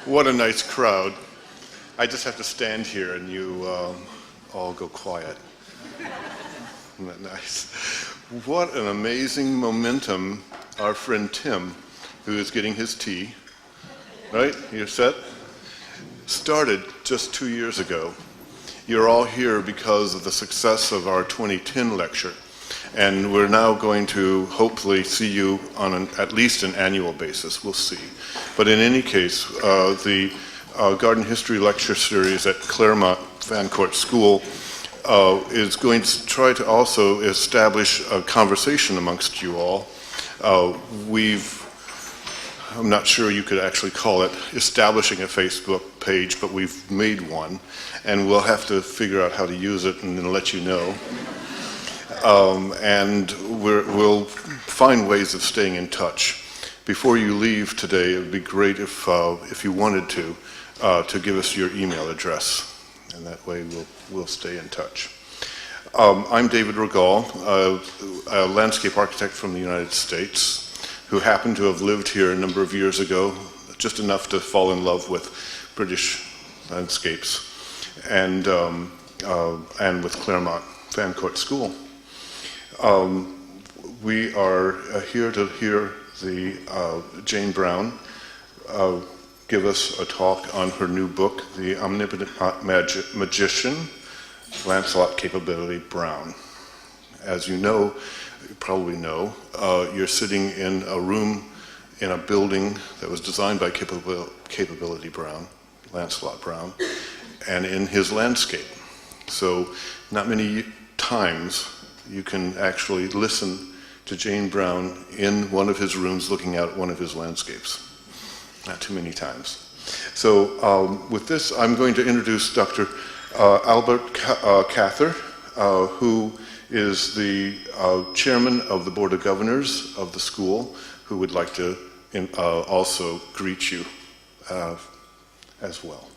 What a nice crowd. I just have to stand here and you all go quiet. Isn't that nice? What an amazing momentum our friend Tim, who is getting his tea, right? You're set? Started just 2 years ago. You're all here because of the success of our 2010 lecture. And we're now going to hopefully see you on at least an annual basis. We'll see. But in any case, the Garden History Lecture Series at Claremont Fancourt School is going to try to also establish a conversation amongst you all. I'm not sure you could actually call it establishing a Facebook page, but we've made one, and we'll have to figure out how to use it and then let you know. And we'll find ways of staying in touch. Before you leave today, it would be great if you wanted to give us your email address, and that way we'll stay in touch. I'm David Regal, a landscape architect from the United States, who happened to have lived here a number of years ago, just enough to fall in love with British landscapes, and with Claremont Fancourt School. We are here to hear Jane Brown give us a talk on her new book, The Omnipotent Magician, Lancelot Capability Brown. As you know, you probably know, you're sitting in a room in a building that was designed by Capability Brown, Lancelot Brown, and in his landscape. So not many times you can actually listen to Jane Brown in one of his rooms looking out at one of his landscapes. Not too many times. So with this, I'm going to introduce Dr. Albert Cather, who is the chairman of the Board of Governors of the school, who would like to also greet you as well.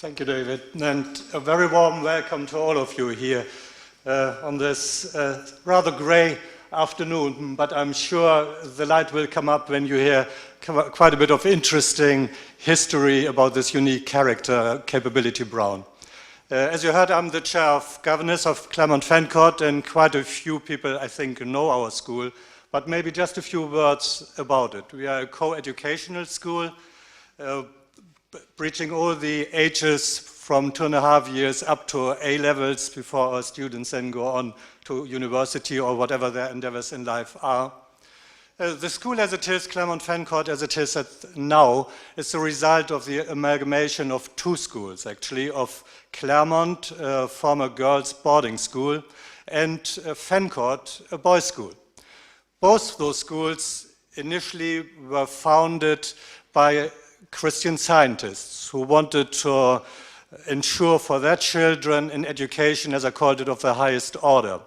Thank you, David, and a very warm welcome to all of you here on this rather grey afternoon, but I'm sure the light will come up when you hear quite a bit of interesting history about this unique character, Capability Brown. As you heard, I'm the chair of governors of Claremont Fancourt, and quite a few people, I think, know our school, but maybe just a few words about it. We are a co-educational school, reaching all the ages from 2.5 years up to A-levels before our students then go on to university or whatever their endeavors in life are. The school as it is, Claremont Fancourt as it is now, is the result of the amalgamation of two schools, actually, of Claremont, a former girls' boarding school, and Fancourt, a boys' school. Both those schools initially were founded by Christian Scientists who wanted to ensure for their children an education, as I called it, of the highest order.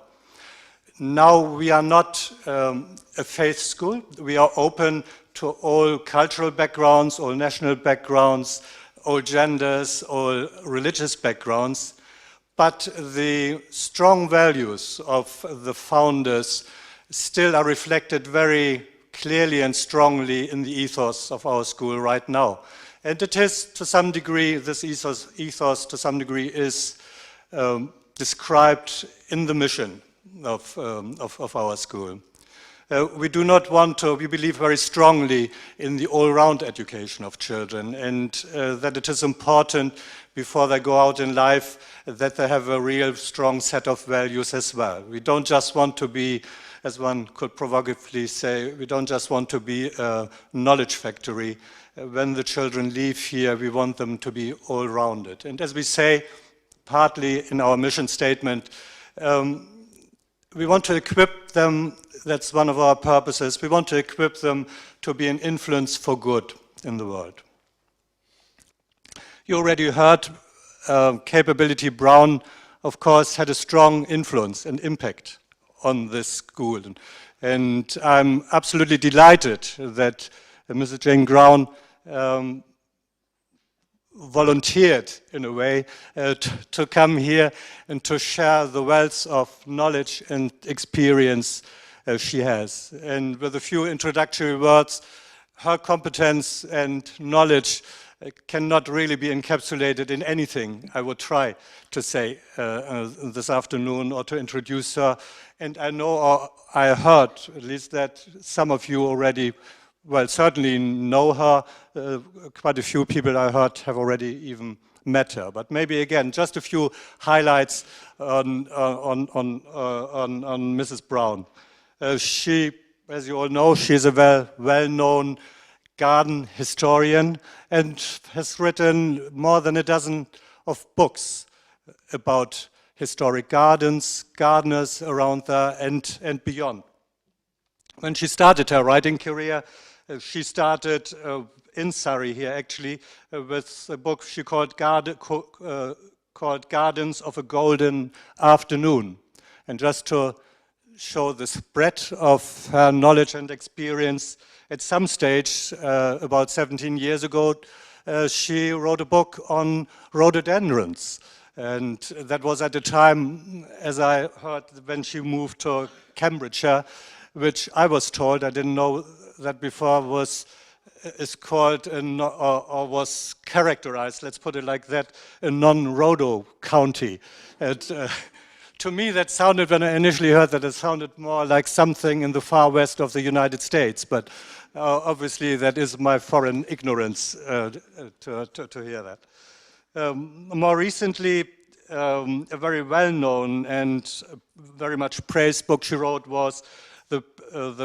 Now we are not a faith school. We are open to all cultural backgrounds, all national backgrounds, all genders, all religious backgrounds. But the strong values of the founders still are reflected very clearly and strongly in the ethos of our school right now. And it is, to some degree, this ethos to some degree is described in the mission of our school. We do not want to, we believe very strongly in the all-round education of children, and that it is important before they go out in life that they have a real strong set of values as well. We don't just want to be, as one could provocatively say, we don't just want to be a knowledge factory. When the children leave here, we want them to be all-rounded. And as we say, partly in our mission statement, we want to equip them, that's one of our purposes, we want to equip them to be an influence for good in the world. You already heard Capability Brown, of course, had a strong influence and impact on this school. And I'm absolutely delighted that Mrs. Jane Brown volunteered, in a way, to come here and to share the wealth of knowledge and experience she has. And with a few introductory words, her competence and knowledge cannot really be encapsulated in anything I would try to say this afternoon or to introduce her. And I know, or I heard at least, that some of you already, well, certainly know her. Quite a few people I heard have already even met her. But maybe again, just a few highlights on Mrs. Brown. She, as you all know, she's a well-known garden historian and has written more than a dozen of books about historic gardens, gardeners around there, and beyond. When she started her writing career, she started in Surrey here, actually, with a book she called Gardens of a Golden Afternoon. And just to show the spread of her knowledge and experience, at some stage, about 17 years ago, she wrote a book on rhododendrons. And that was at the time, as I heard, when she moved to Cambridgeshire, which I was told, I didn't know that before, is called or was characterized, let's put it like that, a non-rhodo county. To me, that sounded, when I initially heard that, it sounded more like something in the far west of the United States. But obviously, that is my foreign ignorance to hear that. More recently, a very well-known and very much praised book she wrote was The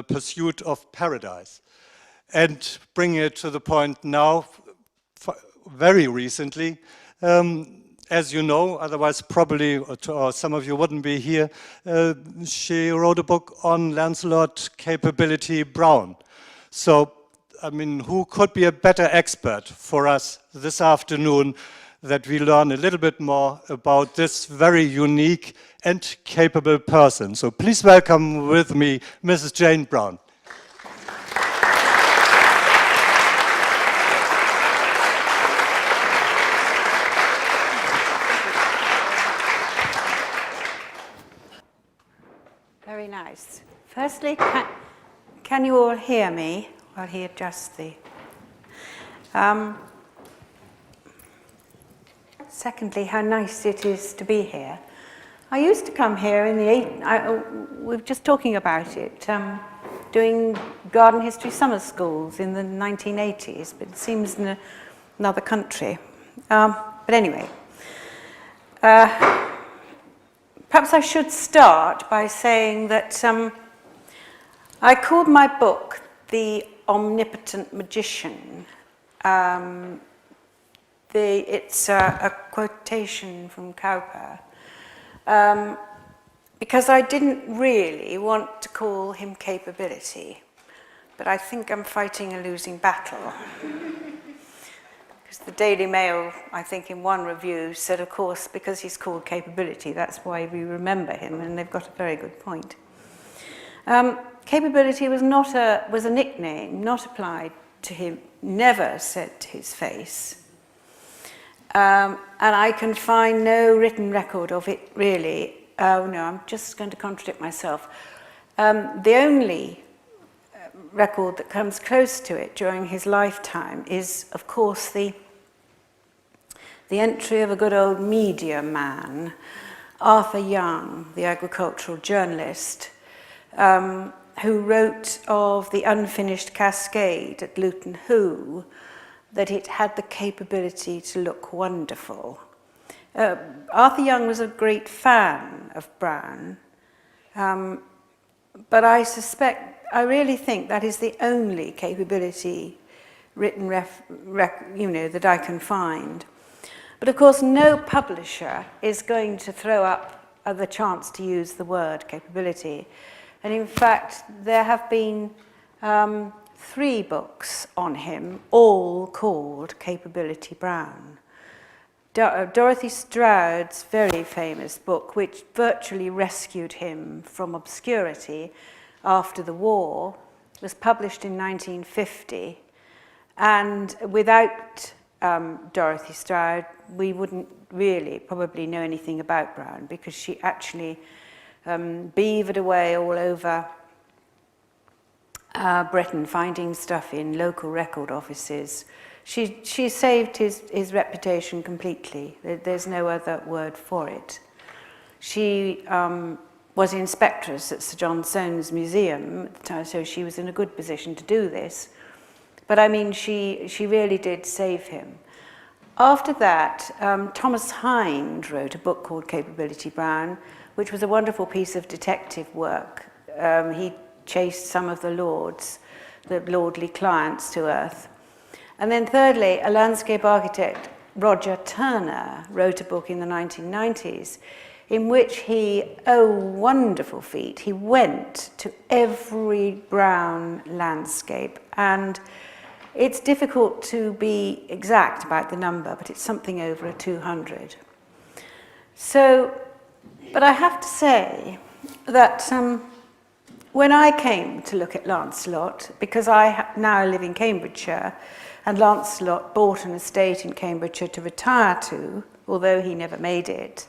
Pursuit of Paradise. And bringing it to the point now, very recently, as you know, otherwise probably or some of you wouldn't be here, she wrote a book on Lancelot Capability Brown. So, I mean, who could be a better expert for us this afternoon that we learn a little bit more about this very unique and capable person. So please welcome with me Mrs. Jane Brown. Very nice. Firstly, can you all hear me while he adjusts the... Secondly, how nice it is to be here. I used to come here in the... we were just talking about it, doing garden history summer schools in the 1980s, but it seems in another country. But anyway, perhaps I should start by saying that I called my book The Omnipotent Magician. It's a quotation from Cowper, because I didn't really want to call him capability, but I think I'm fighting a losing battle. Because the Daily Mail, I think in one review, said, of course, because he's called capability, that's why we remember him, and they've got a very good point. Capability was a nickname, not applied to him, never said to his face. And I can find no written record of it, really. Oh, no, I'm just going to contradict myself. The only record that comes close to it during his lifetime is, of course, the entry of a good old media man, Arthur Young, the agricultural journalist, who wrote of the unfinished cascade at Luton Hoo, that it had the capability to look wonderful. Arthur Young was a great fan of Brown, but I really think that is the only capability written that I can find. But of course, no publisher is going to throw up the chance to use the word capability. And in fact, there have been 3 books on him, all called Capability Brown. Dorothy Stroud's very famous book, which virtually rescued him from obscurity after the war, was published in 1950, and without Dorothy Stroud, we wouldn't really probably know anything about Brown, because she actually beavered away all over Britain, finding stuff in local record offices. She saved his reputation completely. There's no other word for it. She was inspectress at Sir John Soane's museum at the time, so she was in a good position to do this. But I mean, she really did save him. After that, Thomas Hind wrote a book called Capability Brown, which was a wonderful piece of detective work. He chased some of the lordly clients to earth. And then thirdly, a landscape architect, Roger Turner, wrote a book in the 1990s in which he, oh wonderful feat, he went to every Brown landscape. And it's difficult to be exact about the number, but it's something over 200. So, but I have to say that when I came to look at Lancelot, because I now live in Cambridgeshire, and Lancelot bought an estate in Cambridgeshire to retire to, although he never made it,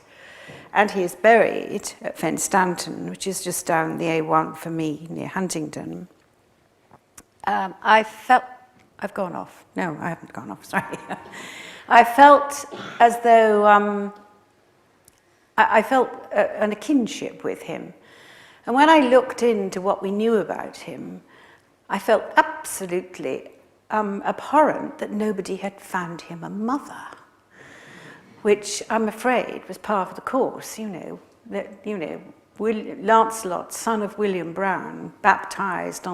and he is buried at Fenstanton, which is just down the A1 for me, near Huntingdon. I felt, I've gone off. No, I haven't gone off, sorry. I felt as though, I felt a kinship with him. And when I looked into what we knew about him, I felt absolutely abhorrent that nobody had found him a mother, which I'm afraid was part of the course, Lancelot, son of William Brown, baptized in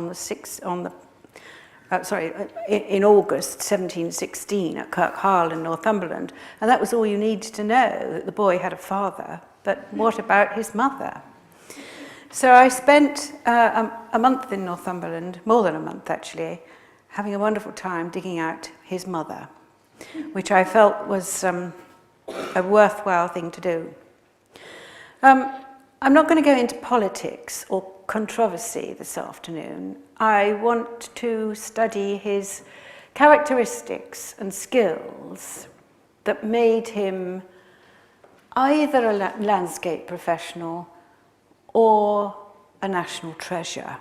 August 1716 at Kirkharle in Northumberland, and that was all you needed to know, that the boy had a father. But what about his mother? So I spent a month in Northumberland, more than a month actually, having a wonderful time digging out his mother, which I felt was a worthwhile thing to do. I'm not going to go into politics or controversy this afternoon. I want to study his characteristics and skills that made him either a landscape professional or a national treasure.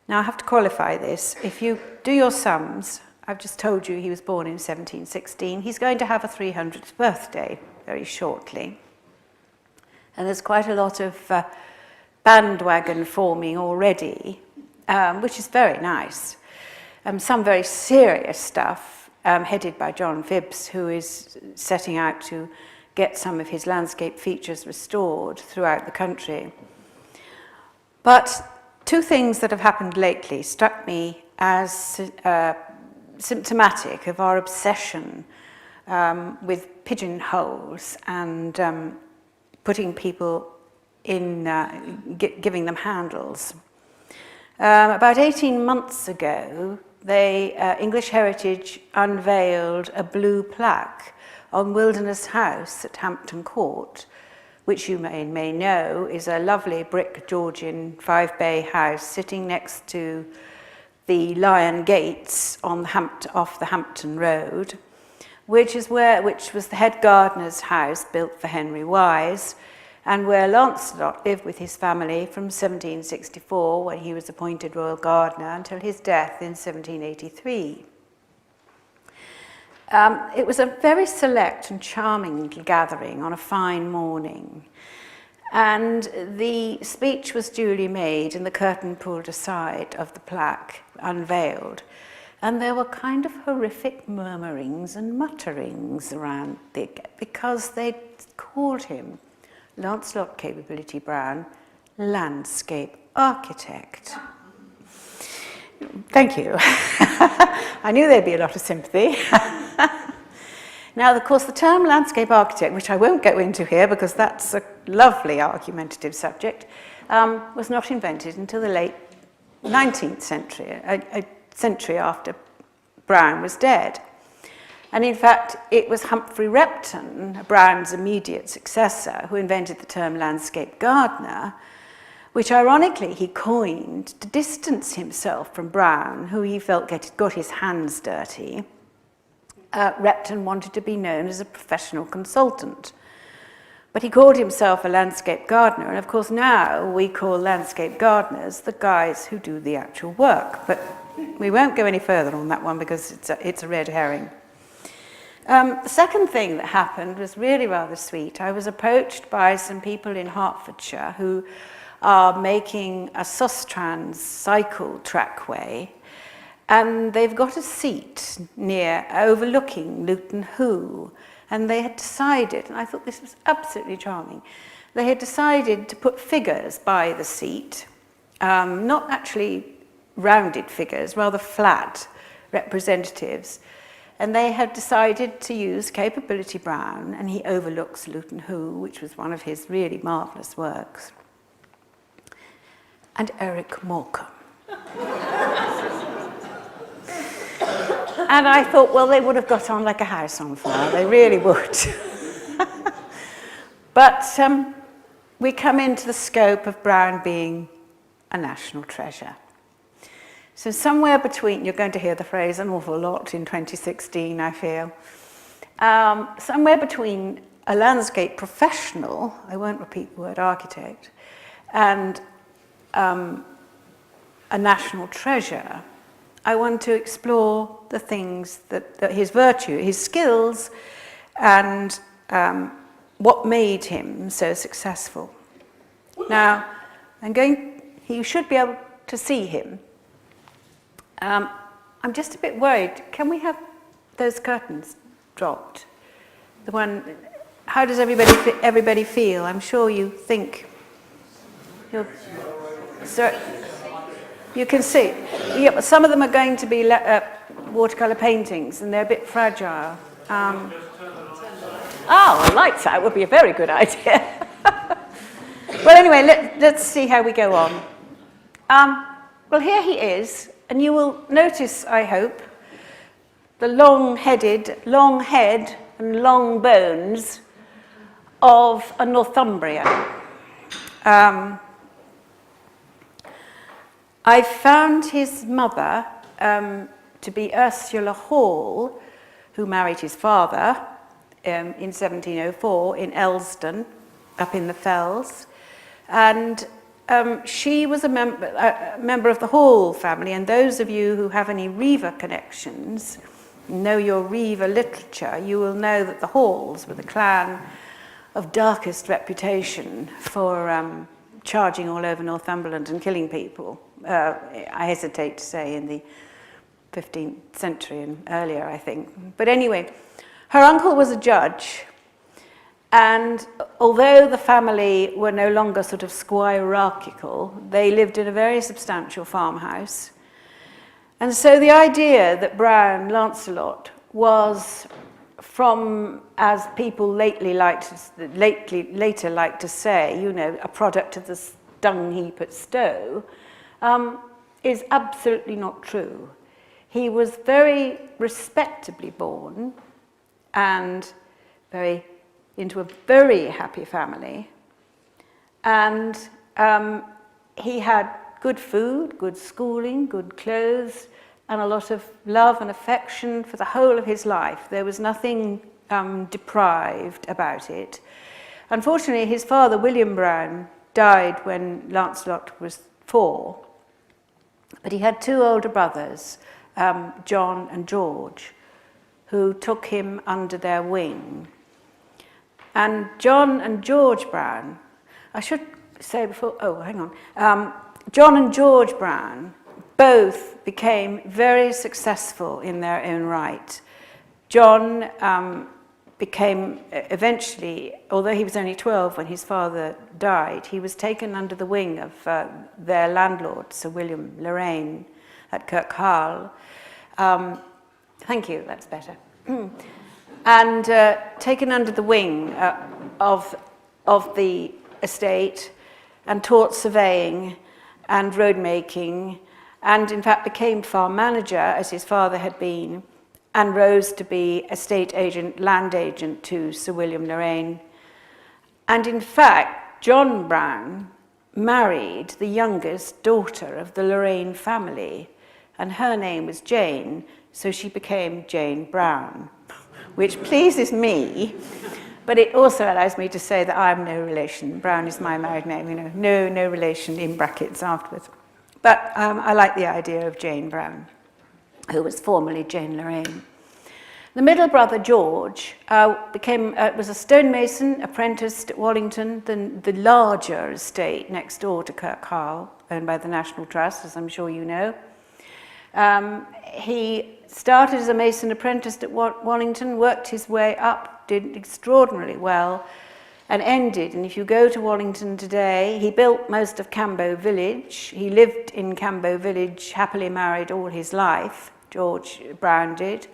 Now I have to qualify this. If you do your sums, I've just told you he was born in 1716. He's going to have a 300th birthday very shortly. And there's quite a lot of bandwagon forming already, which is very nice. Some very serious stuff, headed by John Phibbs, who is setting out to get some of his landscape features restored throughout the country. But two things that have happened lately struck me as symptomatic of our obsession with pigeonholes and putting people in, giving them handles. About 18 months ago, English Heritage unveiled a blue plaque on Wilderness House at Hampton Court, which you may know is a lovely brick Georgian 5-bay house sitting next to the Lion Gates off the Hampton Road, which was the head gardener's house built for Henry Wise, and where Lancelot lived with his family from 1764, when he was appointed royal gardener, until his death in 1783. It was a very select and charming gathering on a fine morning, and the speech was duly made and the curtain pulled aside of the plaque, unveiled, and there were kind of horrific murmurings and mutterings around because they called him Lancelot Capability Brown, landscape architect. Thank you. I knew there'd be a lot of sympathy. Now, of course, the term landscape architect, which I won't go into here because that's a lovely argumentative subject, was not invented until the late 19th century, a century after Brown was dead. And in fact, it was Humphrey Repton, Brown's immediate successor, who invented the term landscape gardener, which ironically he coined to distance himself from Brown, who he felt got his hands dirty. Repton wanted to be known as a professional consultant. But he called himself a landscape gardener, and of course now we call landscape gardeners the guys who do the actual work. But we won't go any further on that one because it's a red herring. The second thing that happened was really rather sweet. I was approached by some people in Hertfordshire who are making a Sustrans cycle trackway, and they've got a seat near overlooking Luton Hoo, and they had decided, and I thought this was absolutely charming, they had decided to put figures by the seat, not actually rounded figures, rather flat representatives. And they had decided to use Capability Brown, and he overlooks Luton Hoo, which was one of his really marvellous works, and Eric Morecambe. And I thought, well, they would have got on like a house on fire. They really would. But we come into the scope of Brown being a national treasure. So somewhere between, you're going to hear the phrase an awful lot in 2016, I feel. Somewhere between a landscape professional, I won't repeat the word architect, and a national treasure, I want to explore the things that his virtue, his skills, and what made him so successful. Now, you should be able to see him. I'm just a bit worried. Can we have those curtains dropped? The one. How does everybody feel? I'm sure you think. So you can see. Yeah, some of them are going to be watercolor paintings, and they're a bit fragile. Lights out would be a very good idea. Well, anyway, let's see how we go on. Well, here he is. And you will notice, I hope, the long head and long bones of a Northumbrian. I found his mother to be Ursula Hall, who married his father in 1704 in Elsdon, up in the Fells. And she was a member of the Hall family, and those of you who have any Reaver connections, know your Reaver literature, you will know that the Halls were the clan of darkest reputation for charging all over Northumberland and killing people. I hesitate to say in the 15th century and earlier, I think. But anyway, her uncle was a judge. And although the family were no longer sort of squirearchical, they lived in a very substantial farmhouse. And so the idea that Brown Lancelot was from, as people later like to say, a product of the dung heap at Stowe, is absolutely not true. He was very respectably born and into a very happy family, and he had good food, good schooling, good clothes, and a lot of love and affection for the whole of his life. There was nothing deprived about it. Unfortunately, his father, William Brown, died when Lancelot was 4, but he had 2 older brothers, John and George, who took him under their wing. And John and George Brown, I should say before, John and George Brown both became very successful in their own right. John became eventually, although he was only 12 when his father died, he was taken under the wing of their landlord, Sir William Lorraine, at Kirkharle. Thank you, that's better. And taken under the wing of the estate and taught surveying and road making, and in fact became farm manager as his father had been, and rose to be estate agent, land agent to Sir William Lorraine. And in fact, John Brown married the youngest daughter of the Lorraine family, and her name was Jane, so she became Jane Brown. which pleases me, but it also allows me to say that I'm no relation. Brown is my married name, you know, no relation in brackets afterwards. But I like the idea of Jane Brown, who was formerly Jane Lorraine. The middle brother, George, was a stonemason, apprenticed at Wallington, the larger estate next door to Kirkharle, owned by the National Trust, as I'm sure you know. He started as a mason apprentice at Wallington, worked his way up, did extraordinarily well, and ended. And if you go to Wallington today, he built most of Cambo Village. He lived in Cambo Village, happily married all his life, George Brown did.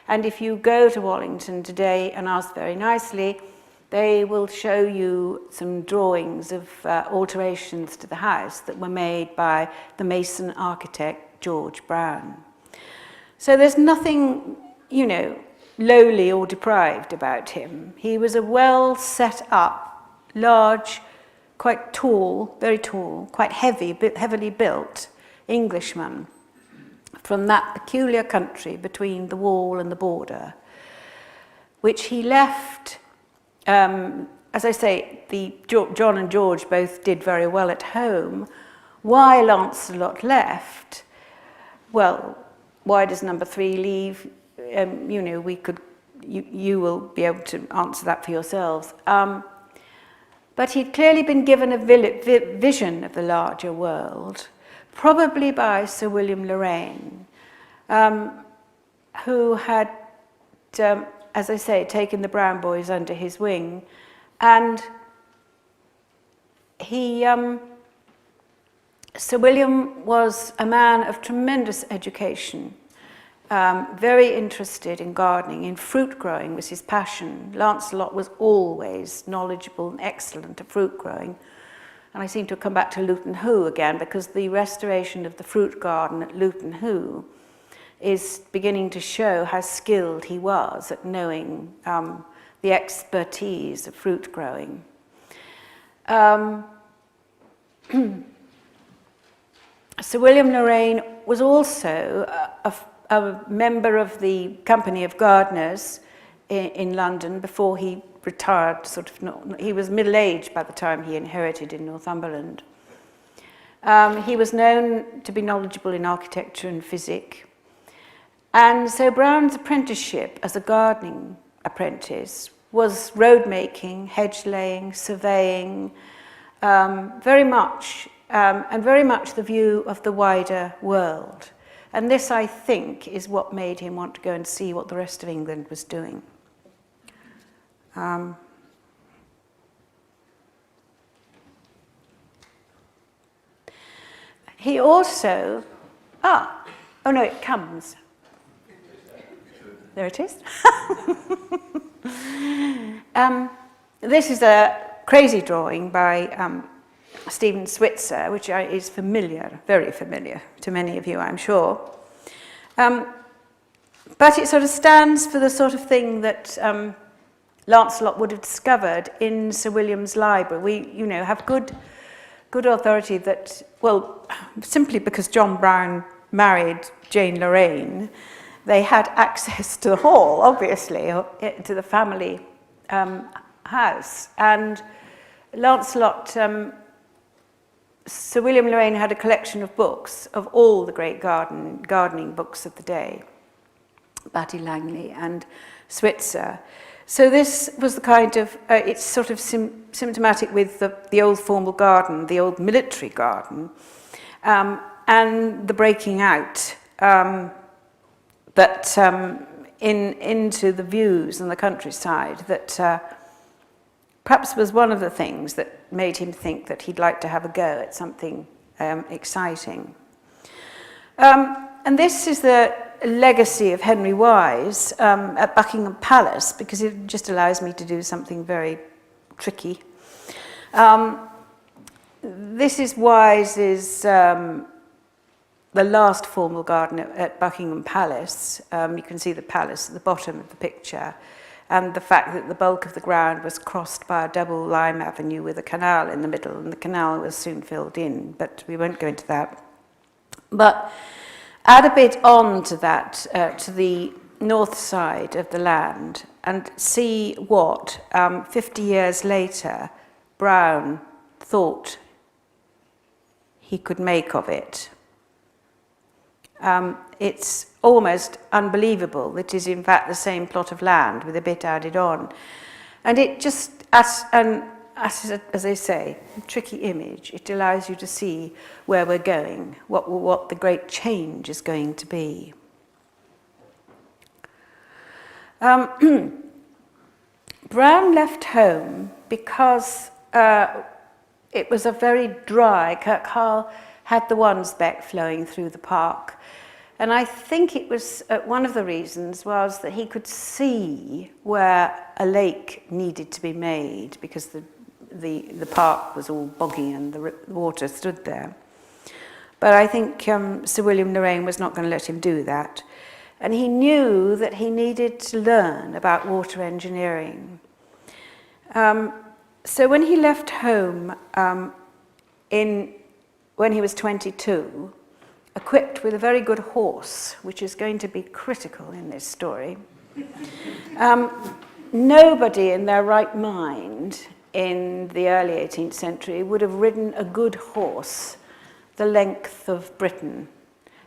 And if you go to Wallington today and ask very nicely, they will show you some drawings of alterations to the house that were made by the mason architect George Brown. So there's nothing, you know, lowly or deprived about him. He was a well set up, large, quite tall, very tall, quite heavily built Englishman from that peculiar country between the wall and the border, which he left, as I say, John and George both did very well at home. Why Lancelot left? Well, why does number 3 leave? You know, you will be able to answer that for yourselves. But he'd clearly been given a vision of the larger world, probably by Sir William Lorraine, who had, as I say, taken the Brown boys under his wing. And Sir William was a man of tremendous education, very interested in gardening, in fruit growing was his passion. Lancelot was always knowledgeable and excellent at fruit growing. And I seem to come back to Luton Hoo again, because the restoration of the fruit garden at Luton Hoo is beginning to show how skilled he was at knowing the expertise of fruit growing. Sir William Lorraine was also a member of the Company of Gardeners in London before he retired. He was middle-aged by the time he inherited in Northumberland. He was known to be knowledgeable in architecture and physics. And so Brown's apprenticeship as a gardening apprentice was road making, hedge laying, surveying, very much the view of the wider world. And this, I think, is what made him want to go and see what the rest of England was doing. He also, oh no, it comes. There it is. This is a crazy drawing by Stephen Switzer, which is familiar, very familiar to many of you, I'm sure. But it sort of stands for the sort of thing that Lancelot would have discovered in Sir William's library. We, you know, have good authority that, well, simply because John Brown married Jane Lorraine, they had access to the hall, obviously, to the family house. And Lancelot, Sir William Lorraine had a collection of books of all the great gardening books of the day, Batty Langley and Switzer. So this was the kind of, it's sort of symptomatic with the old formal garden, the old military garden, and the breaking out into the views and the countryside that perhaps was one of the things that made him think that he'd like to have a go at something exciting. And this is the legacy of Henry Wise at Buckingham Palace, because it just allows me to do something very tricky. This is Wise's, the last formal garden at Buckingham Palace. You can see the palace at the bottom of the picture, and the fact that the bulk of the ground was crossed by a double lime avenue with a canal in the middle, and the canal was soon filled in, but we won't go into that. But add a bit on to that, to the north side of the land and see what, 50 years later, Brown thought he could make of it. It's almost unbelievable that it is in fact the same plot of land with a bit added on. And it just, as I say, a tricky image, it allows you to see where we're going, what the great change is going to be. Brown left home because it was a very dry, Kirkharle had the Wansbeck flowing through the park. And I think it was, one of the reasons was that he could see where a lake needed to be made because the park was all boggy and the water stood there. But I think Sir William Lorraine was not going to let him do that. And he knew that he needed to learn about water engineering. So when he left home when he was 22, equipped with a very good horse, which is going to be critical in this story, nobody in their right mind in the early 18th century would have ridden a good horse the length of Britain.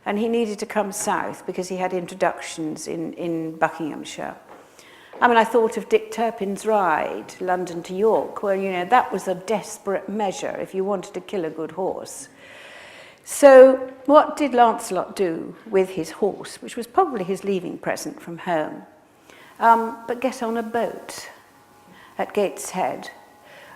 And he needed to come south because he had introductions in Buckinghamshire. I mean, I thought of Dick Turpin's ride, London to York, where, you know, that was a desperate measure if you wanted to kill a good horse. So what did Lancelot do with his horse, which was probably his leaving present from home, but get on a boat at Gateshead,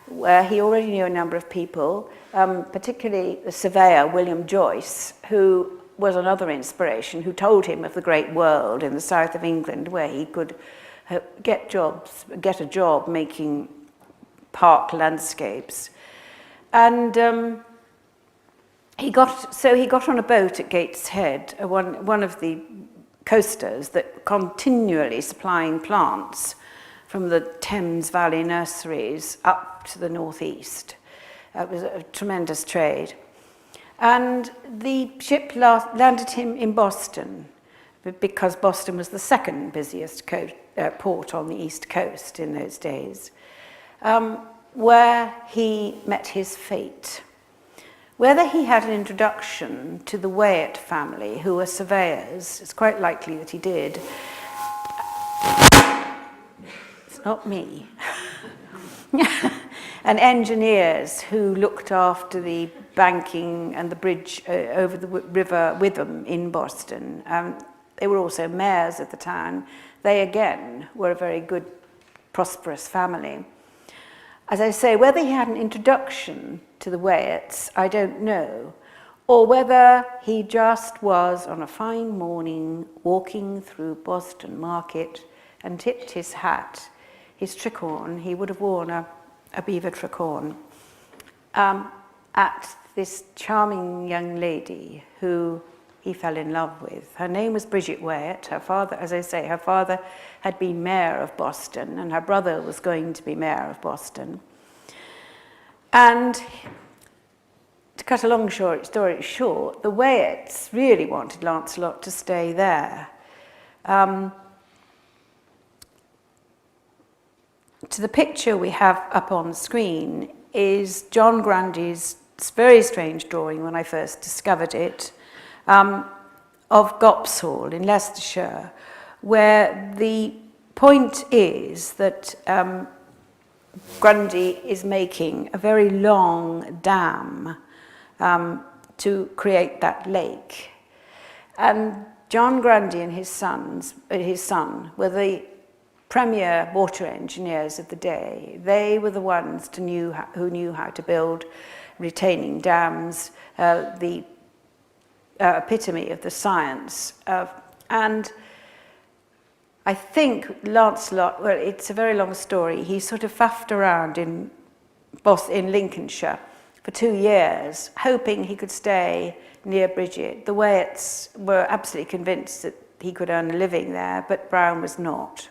where he already knew a number of people, particularly the surveyor, William Joyce, who was another inspiration, who told him of the great world in the south of England where he could get a job making park landscapes. And he got on a boat at Gateshead, one of the coasters that continually supplying plants from the Thames Valley nurseries up to the northeast. It was a tremendous trade. And the ship landed him in Boston, because Boston was the second busiest port on the East Coast in those days, where he met his fate. Whether he had an introduction to the Wyatt family, who were surveyors, it's quite likely that he did. It's not me. And engineers who looked after the banking and the bridge over the River Witham in Boston. They were also mayors of the town. They, again, were a very good, prosperous family. As I say, whether he had an introduction to the Wyatts, I don't know, or whether he just was, on a fine morning, walking through Boston Market and tipped his hat, his tricorn, he would have worn a beaver tricorn, at this charming young lady who he fell in love with. Her name was Bridget Wyatt. Her father, as I say, her father had been mayor of Boston, and her brother was going to be mayor of Boston. And to cut a long story short, the Wyatts really wanted Lancelot to stay there. To the picture we have up on the screen is John Grundy's very strange drawing when I first discovered it, of Gopshall in Leicestershire, where the point is that Grundy is making a very long dam to create that lake. And John Grundy and his son were the premier water engineers of the day. They were the ones who knew how to build retaining dams, the epitome of the science. And I think Lancelot, well, it's a very long story. He sort of faffed around in Lincolnshire for 2 years, hoping he could stay near Bridget. The Wyatts were absolutely convinced that he could earn a living there, but Brown was not.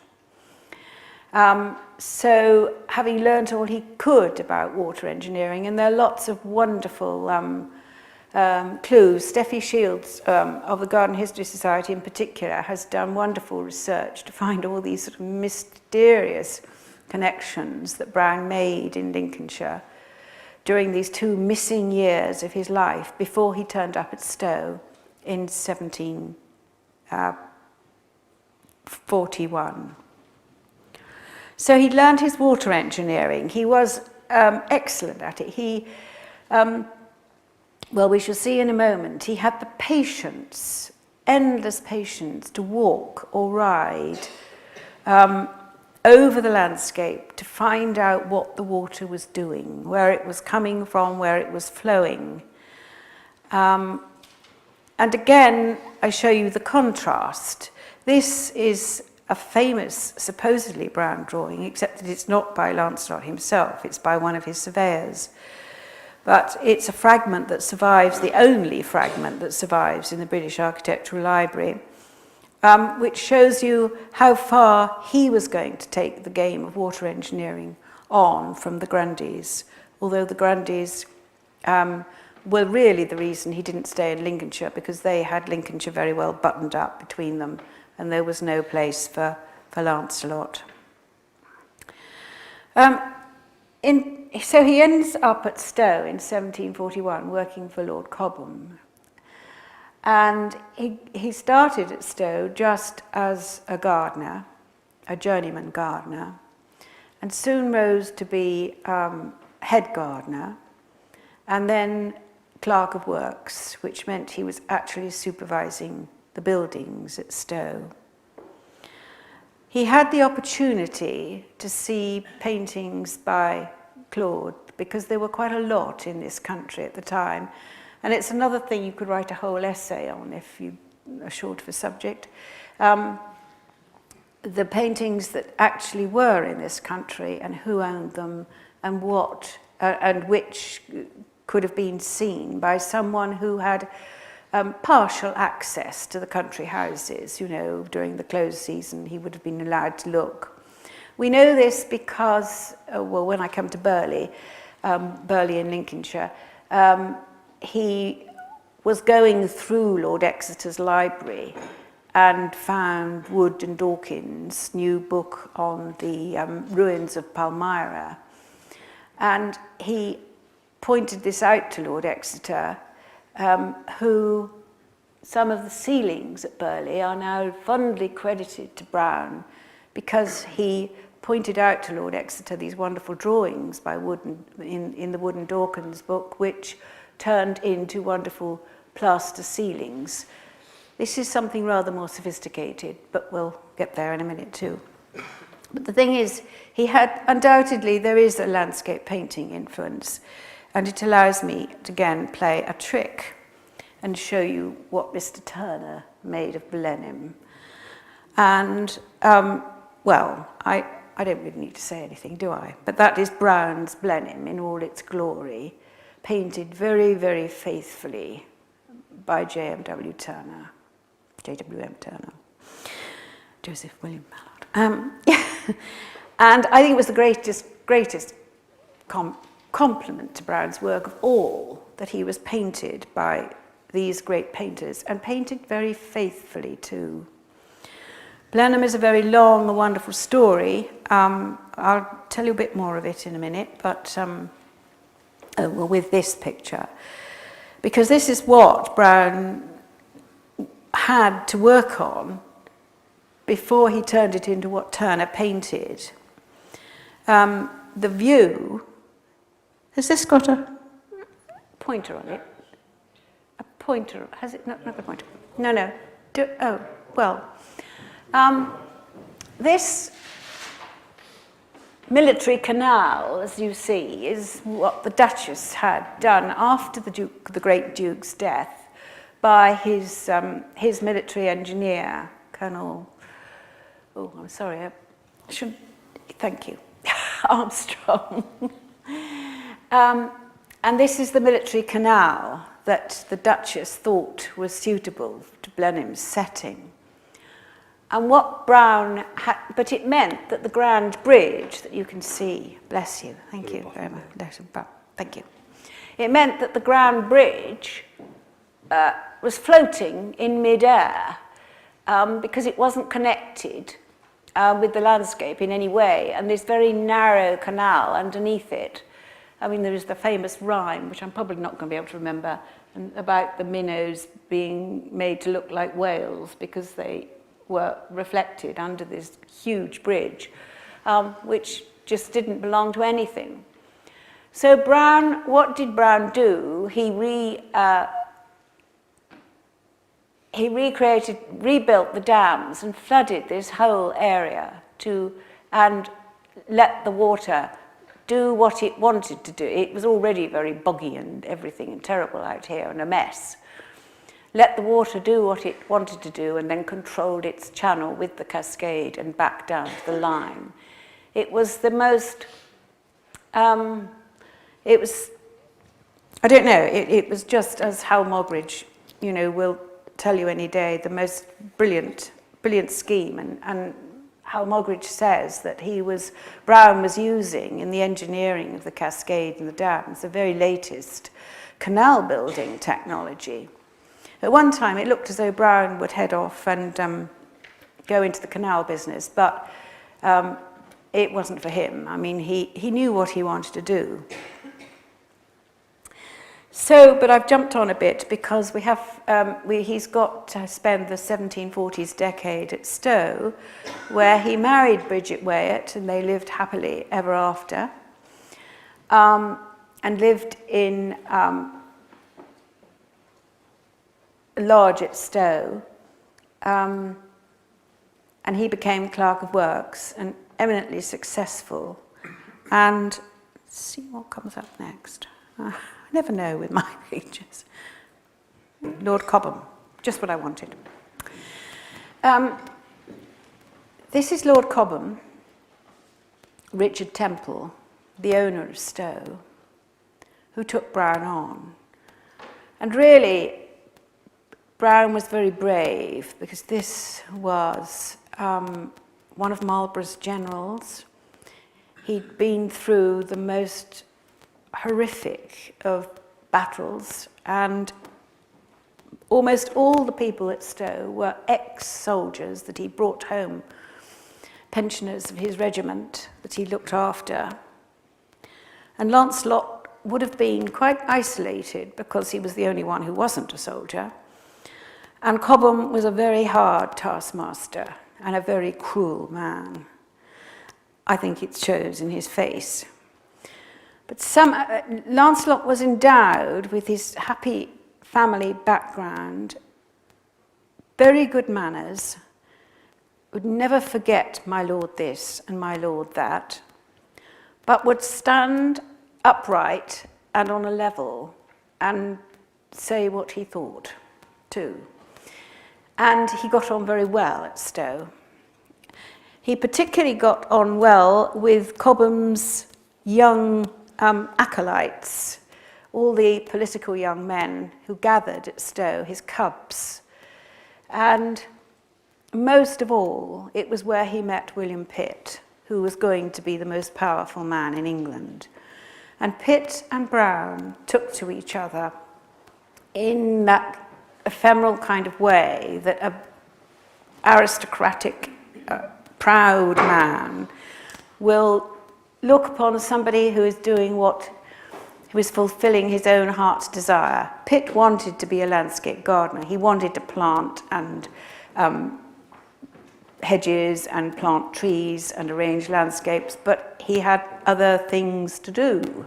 So having learned all he could about water engineering, and there are lots of wonderful clues. Steffi Shields of the Garden History Society in particular has done wonderful research to find all these sort of mysterious connections that Browne made in Lincolnshire during these 2 missing years of his life before he turned up at Stowe in 1741. So he learned his water engineering. He was excellent at it. He, well, we shall see in a moment, he had the patience, endless patience, to walk or ride over the landscape to find out what the water was doing, where it was coming from, where it was flowing. And again, I show you the contrast. This is a famous, supposedly Browne drawing, except that it's not by Lancelot himself, it's by one of his surveyors. But it's a fragment that survives, the only fragment that survives in the British Architectural Library, which shows you how far he was going to take the game of water engineering on from the Grundys, although the Grundys were really the reason he didn't stay in Lincolnshire, because they had Lincolnshire very well buttoned up between them, and there was no place for Lancelot. So he ends up at Stowe in 1741 working for Lord Cobham. And he started at Stowe just as a gardener, a journeyman gardener, and soon rose to be head gardener, and then clerk of works, which meant he was actually supervising the buildings at Stowe. He had the opportunity to see paintings by Claude, because there were quite a lot in this country at the time. And it's another thing you could write a whole essay on if you are short of a subject. The paintings that actually were in this country and who owned them and what and which could have been seen by someone who had partial access to the country houses. You know, during the close season he would have been allowed to look. We know this because, well, when I come to Burley in Lincolnshire, he was going through Lord Exeter's library and found Wood and Dawkins' new book on the ruins of Palmyra. And he pointed this out to Lord Exeter, who some of the ceilings at Burley are now fondly credited to Browne, because he pointed out to Lord Exeter these wonderful drawings by Wood in the Wood and Dawkins book, which turned into wonderful plaster ceilings. This is something rather more sophisticated, but we'll get there in a minute too. But the thing is, he had, undoubtedly, there is a landscape painting influence, and it allows me to again play a trick and show you what Mr. Turner made of Blenheim. And, well, I don't really need to say anything, do I? But that is Browne's Blenheim in all its glory, painted very, very faithfully by J.W.M. Turner, Joseph William Mallard. And I think it was the greatest compliment to Browne's work of all, that he was painted by these great painters, and painted very faithfully too. Blenheim is a very long and wonderful story. I'll tell you a bit more of it in a minute, but well, with this picture, because this is what Browne had to work on before he turned it into what Turner painted. The view, has this got a pointer on it? A pointer, has it not the pointer? No. Oh, well. This military canal, as you see, is what the Duchess had done after the great Duke's death by his military engineer, Colonel, oh, I'm sorry, I should, thank you, Armstrong. And this is the military canal that the Duchess thought was suitable to Blenheim's setting. And what Browne had, but it meant that the Grand Bridge that you can see, bless you, thank you very much, thank you. It meant that the Grand Bridge was floating in mid-air because it wasn't connected with the landscape in any way, and this very narrow canal underneath it. I mean, there is the famous rhyme, which I'm probably not going to be able to remember, about the minnows being made to look like whales because they were reflected under this huge bridge, which just didn't belong to anything. So Brown, what did Brown do? He rebuilt the dams and flooded this whole area and let the water do what it wanted to do. It was already very boggy and everything and terrible out here and a mess. Let the water do what it wanted to do and then controlled its channel with the cascade and back down to the line. It was the most, it was just, as Hal Moggridge, will tell you any day, the most brilliant scheme. And Hal Moggridge says that Brown was using in the engineering of the cascade and the dams the very latest canal building technology. At one time, it looked as though Brown would head off and go into the canal business, but it wasn't for him. I mean, he knew what he wanted to do. So, but I've jumped on a bit because he's got to spend the 1740s decade at Stowe, where he married Bridget Wyatt, and they lived happily ever after, and lived in a lodge at Stowe, and he became Clerk of Works and eminently successful. And let's see what comes up next. I never know with my pages. Lord Cobham, just what I wanted. This is Lord Cobham, Richard Temple, the owner of Stowe, who took Brown on. And really, Brown was very brave because this was one of Marlborough's generals. He'd been through the most horrific of battles, and almost all the people at Stowe were ex-soldiers that he brought home, pensioners of his regiment that he looked after. And Lancelot would have been quite isolated because he was the only one who wasn't a soldier. And Cobham was a very hard taskmaster and a very cruel man. I think it shows in his face. But Lancelot was endowed with his happy family background, very good manners, would never forget my lord this and my lord that, but would stand upright and on a level and say what he thought too. And he got on very well at Stowe. He particularly got on well with Cobham's young acolytes, all the political young men who gathered at Stowe, his cubs. And most of all, it was where he met William Pitt, who was going to be the most powerful man in England. And Pitt and Brown took to each other in that ephemeral kind of way that an aristocratic, proud man will look upon somebody who is doing who is fulfilling his own heart's desire. Pitt wanted to be a landscape gardener. He wanted to plant and hedges and plant trees and arrange landscapes, but he had other things to do.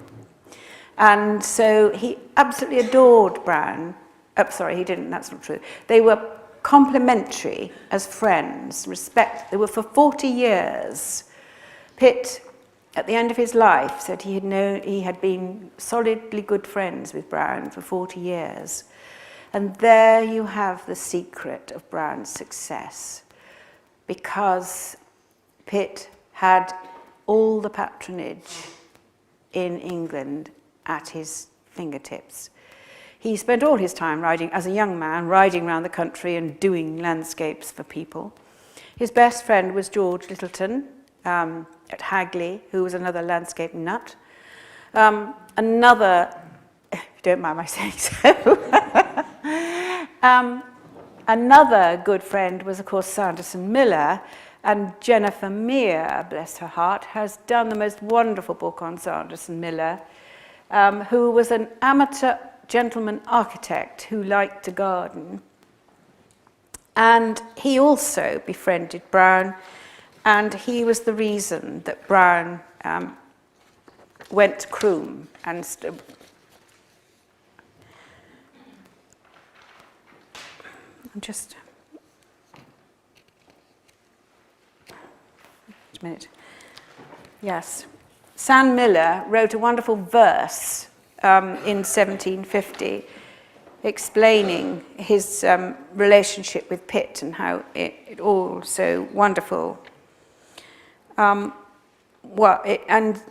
And so he absolutely adored Brown. Oh, sorry, he didn't, that's not true. They were complementary as friends, they were for 40 years. Pitt, at the end of his life, said he had been solidly good friends with Brown for 40 years. And there you have the secret of Brown's success, because Pitt had all the patronage in England at his fingertips. He spent all his time as a young man, riding around the country and doing landscapes for people. His best friend was George Littleton at Hagley, who was another landscape nut. Another, if you don't mind my saying so, Another good friend was, of course, Sanderson Miller, and Jennifer Meir, bless her heart, has done the most wonderful book on Sanderson Miller, who was an amateur gentleman architect who liked to garden. And he also befriended Brown, and he was the reason that Brown went to Croom and just a minute. Yes. Sam Miller wrote a wonderful verse in 1750 explaining his relationship with Pitt and how it all so wonderful. And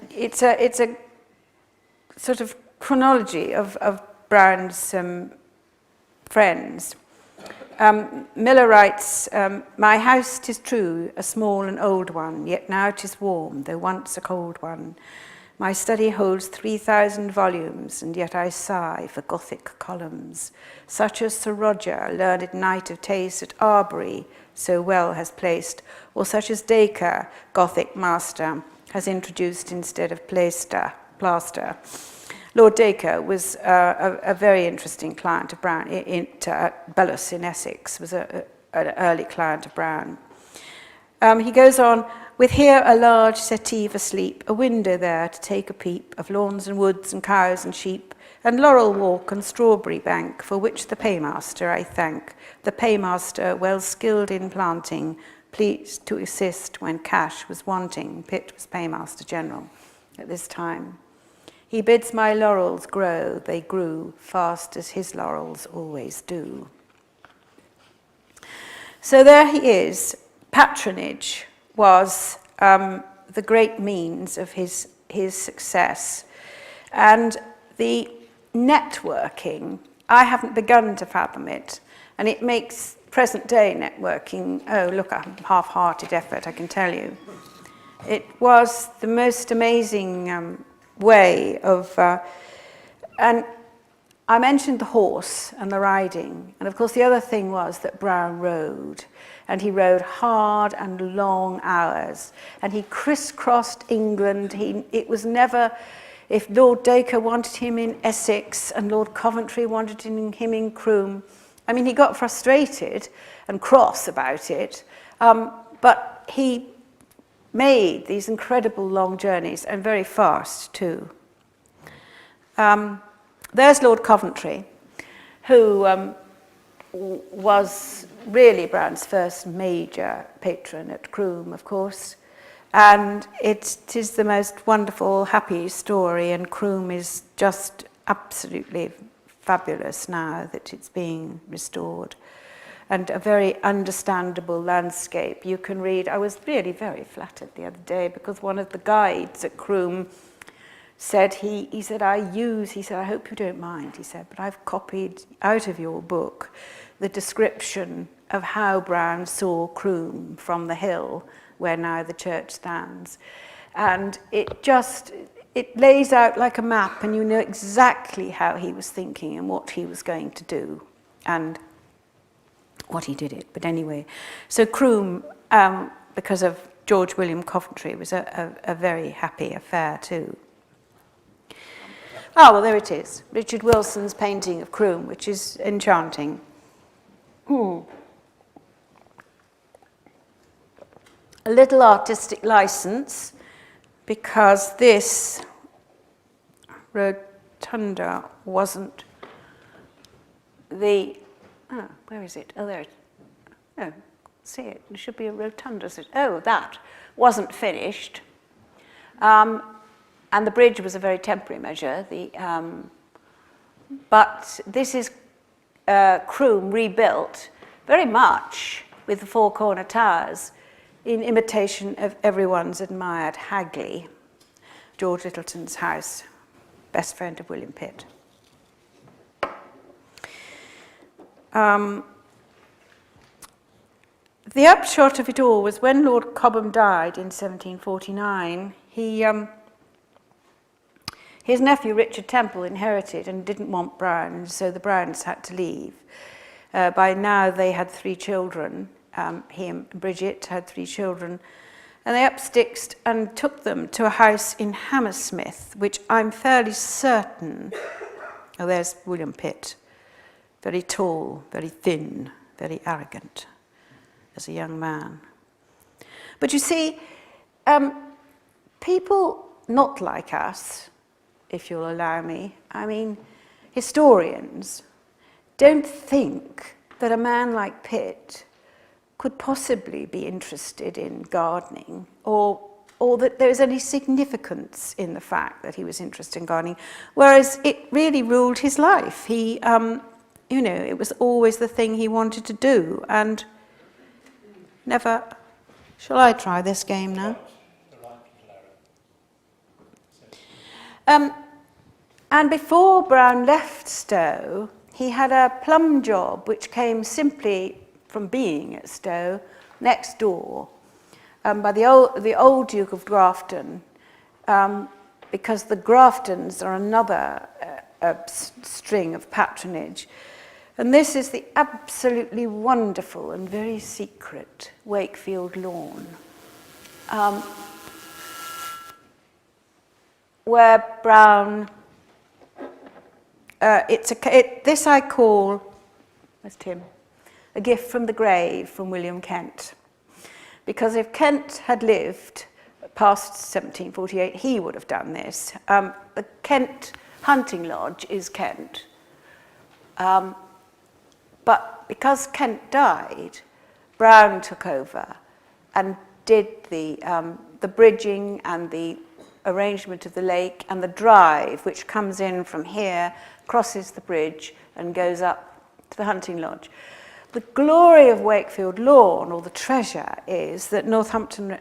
it's a sort of chronology of Brown's friends. Miller writes, "My house, 'tis true, a small and old one, yet now 'tis warm, though once a cold one. My study holds 3,000 volumes, and yet I sigh for Gothic columns, such as Sir Roger, learned knight of taste at Arbury, so well has placed, or such as Dacre, Gothic master, has introduced instead of plaster. Lord Dacre was a very interesting client of Brown. At Belus in Essex was an early client of Brown. He goes on, with here a large settee for sleep, a window there to take a peep of lawns and woods and cows and sheep, and laurel walk and strawberry bank, for which the paymaster I thank. The paymaster, well skilled in planting, pleased to assist when cash was wanting. Pitt was paymaster general at this time. He bids my laurels grow, they grew fast as his laurels always do." So there he is. Patronage was the great means of his success. And the networking, I haven't begun to fathom it, and it makes present day networking, oh look, a half-hearted effort, I can tell you. It was the most amazing way of, and I mentioned the horse and the riding, and of course the other thing was that Brown rode, and he rode hard and long hours, and he crisscrossed England. It was never, if Lord Dacre wanted him in Essex and Lord Coventry wanted him in Croom, I mean, he got frustrated and cross about it, but he made these incredible long journeys, and very fast too. There's Lord Coventry, who was really Brown's first major patron at Croom, of course, and it is the most wonderful, happy story, and Croom is just absolutely fabulous now that it's being restored. And a very understandable landscape. You can read, I was really very flattered the other day because one of the guides at Croom said, he said, I hope you don't mind, he said, but I've copied out of your book the description of how Brown saw Croom from the hill where now the church stands. And it lays out like a map, and you know exactly how he was thinking and what he was going to do. And what he did it, but anyway. So Croom, because of George William Coventry, was a very happy affair too. Oh, well, there it is. Richard Wilson's painting of Croom, which is enchanting. A little artistic license, because this rotunda wasn't the... Oh, where is it? Oh, there it is. Oh, see it. There should be a rotunda. Oh, that wasn't finished. And the bridge was a very temporary measure. But this is Croom rebuilt very much with the four-corner towers in imitation of everyone's admired Hagley, George Littleton's house, best friend of William Pitt. The upshot of it all was when Lord Cobham died in 1749, his nephew Richard Temple inherited and didn't want Brown, so the Browns had to leave. By now they had 3 children. He and Bridget had 3 children. And they up-sticked and took them to a house in Hammersmith, which I'm fairly certain, oh, there's William Pitt, very tall, very thin, very arrogant as a young man. But you see, people not like us, if you'll allow me, I mean, historians, don't think that a man like Pitt could possibly be interested in gardening, or that there is any significance in the fact that he was interested in gardening, whereas it really ruled his life. He, you know, it was always the thing he wanted to do, and never... Shall I try this game now? And before Brown left Stowe, he had a plum job which came simply from being at Stowe, next door, by the old Duke of Grafton, because the Graftons are another string of patronage. And this is the absolutely wonderful and very secret Wakefield lawn, where Brown, this I call, where's Tim? A gift from the grave from William Kent. Because if Kent had lived past 1748, he would have done this. The Kent hunting lodge is Kent. But because Kent died, Brown took over and did the bridging and the arrangement of the lake and the drive, which comes in from here, crosses the bridge and goes up to the hunting lodge. The glory of Wakefield Lawn, or the treasure, is that Northampton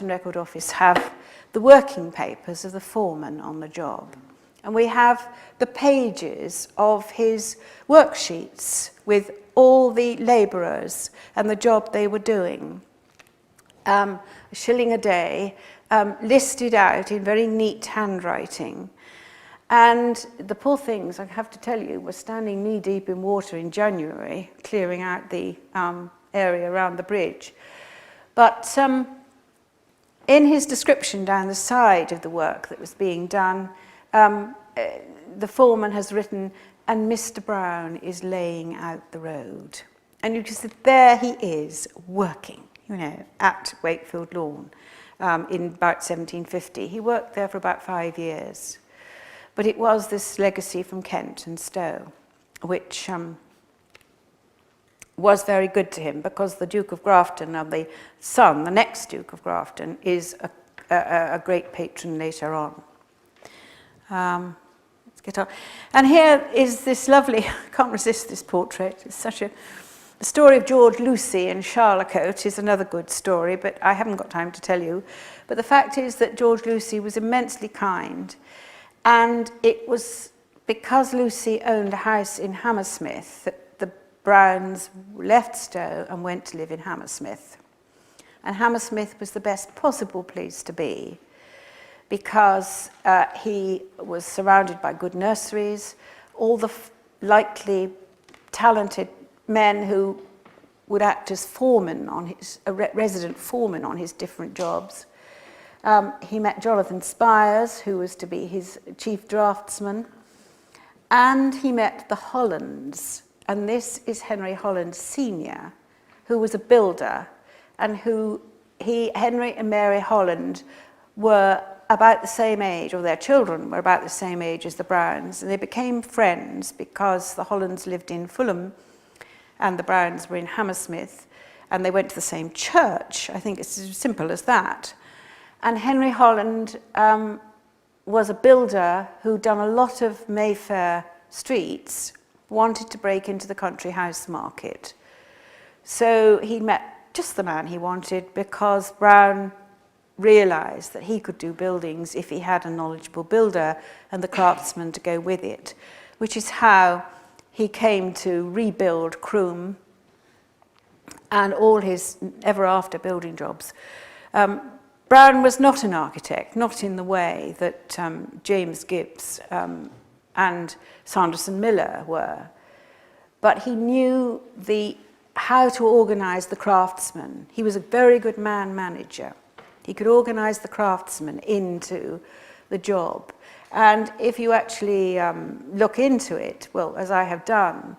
Record Office have the working papers of the foreman on the job. And we have the pages of his worksheets with all the labourers and the job they were doing. A shilling a day, listed out in very neat handwriting. And the poor things, I have to tell you, were standing knee-deep in water in January, clearing out the area around the bridge. But in his description down the side of the work that was being done, the foreman has written, "And Mr. Brown is laying out the road." And you can see there he is working, you know, at Wakefield Lawn in about 1750. He worked there for about 5 years. But it was this legacy from Kent and Stowe, which was very good to him, because the Duke of Grafton, the son, the next Duke of Grafton, is a great patron later on. Let's get on. And here is this lovely, I can't resist this portrait, it's such a... The story of George Lucy in Charlecote is another good story, but I haven't got time to tell you. But the fact is that George Lucy was immensely kind. And it was because Lucy owned a house in Hammersmith that the Browns left Stowe and went to live in Hammersmith. And Hammersmith was the best possible place to be, because he was surrounded by good nurseries, all the likely talented men who would act as foremen on his, resident foremen on his different jobs. He met Jonathan Spires, who was to be his chief draftsman, and he met the Hollands. And this is Henry Holland Sr., who was a builder, and Henry and Mary Holland were about the same age, or their children were about the same age as the Browns, and they became friends because the Hollands lived in Fulham and the Browns were in Hammersmith, and they went to the same church. I think it's as simple as that. And Henry Holland was a builder who'd done a lot of Mayfair streets, wanted to break into the country house market. So he met just the man he wanted, because Brown realised that he could do buildings if he had a knowledgeable builder and the craftsman to go with it, which is how he came to rebuild Croom and all his ever after building jobs. Brown was not an architect, not in the way that James Gibbs and Sanderson Miller were. but he knew how to organize the craftsmen. He was a very good man manager. He could organize the craftsmen into the job. And if you actually look into it, well, as I have done,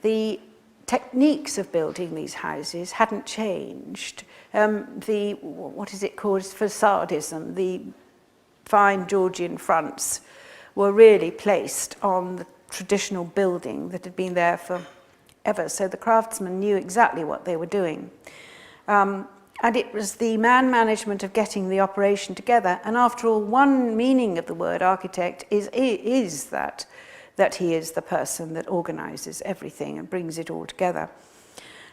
the techniques of building these houses hadn't changed. What is it called, facadism, the fine Georgian fronts were really placed on the traditional building that had been there forever. So the craftsmen knew exactly what they were doing. And it was the man management of getting the operation together. And after all, one meaning of the word architect is that he is the person that organises everything and brings it all together.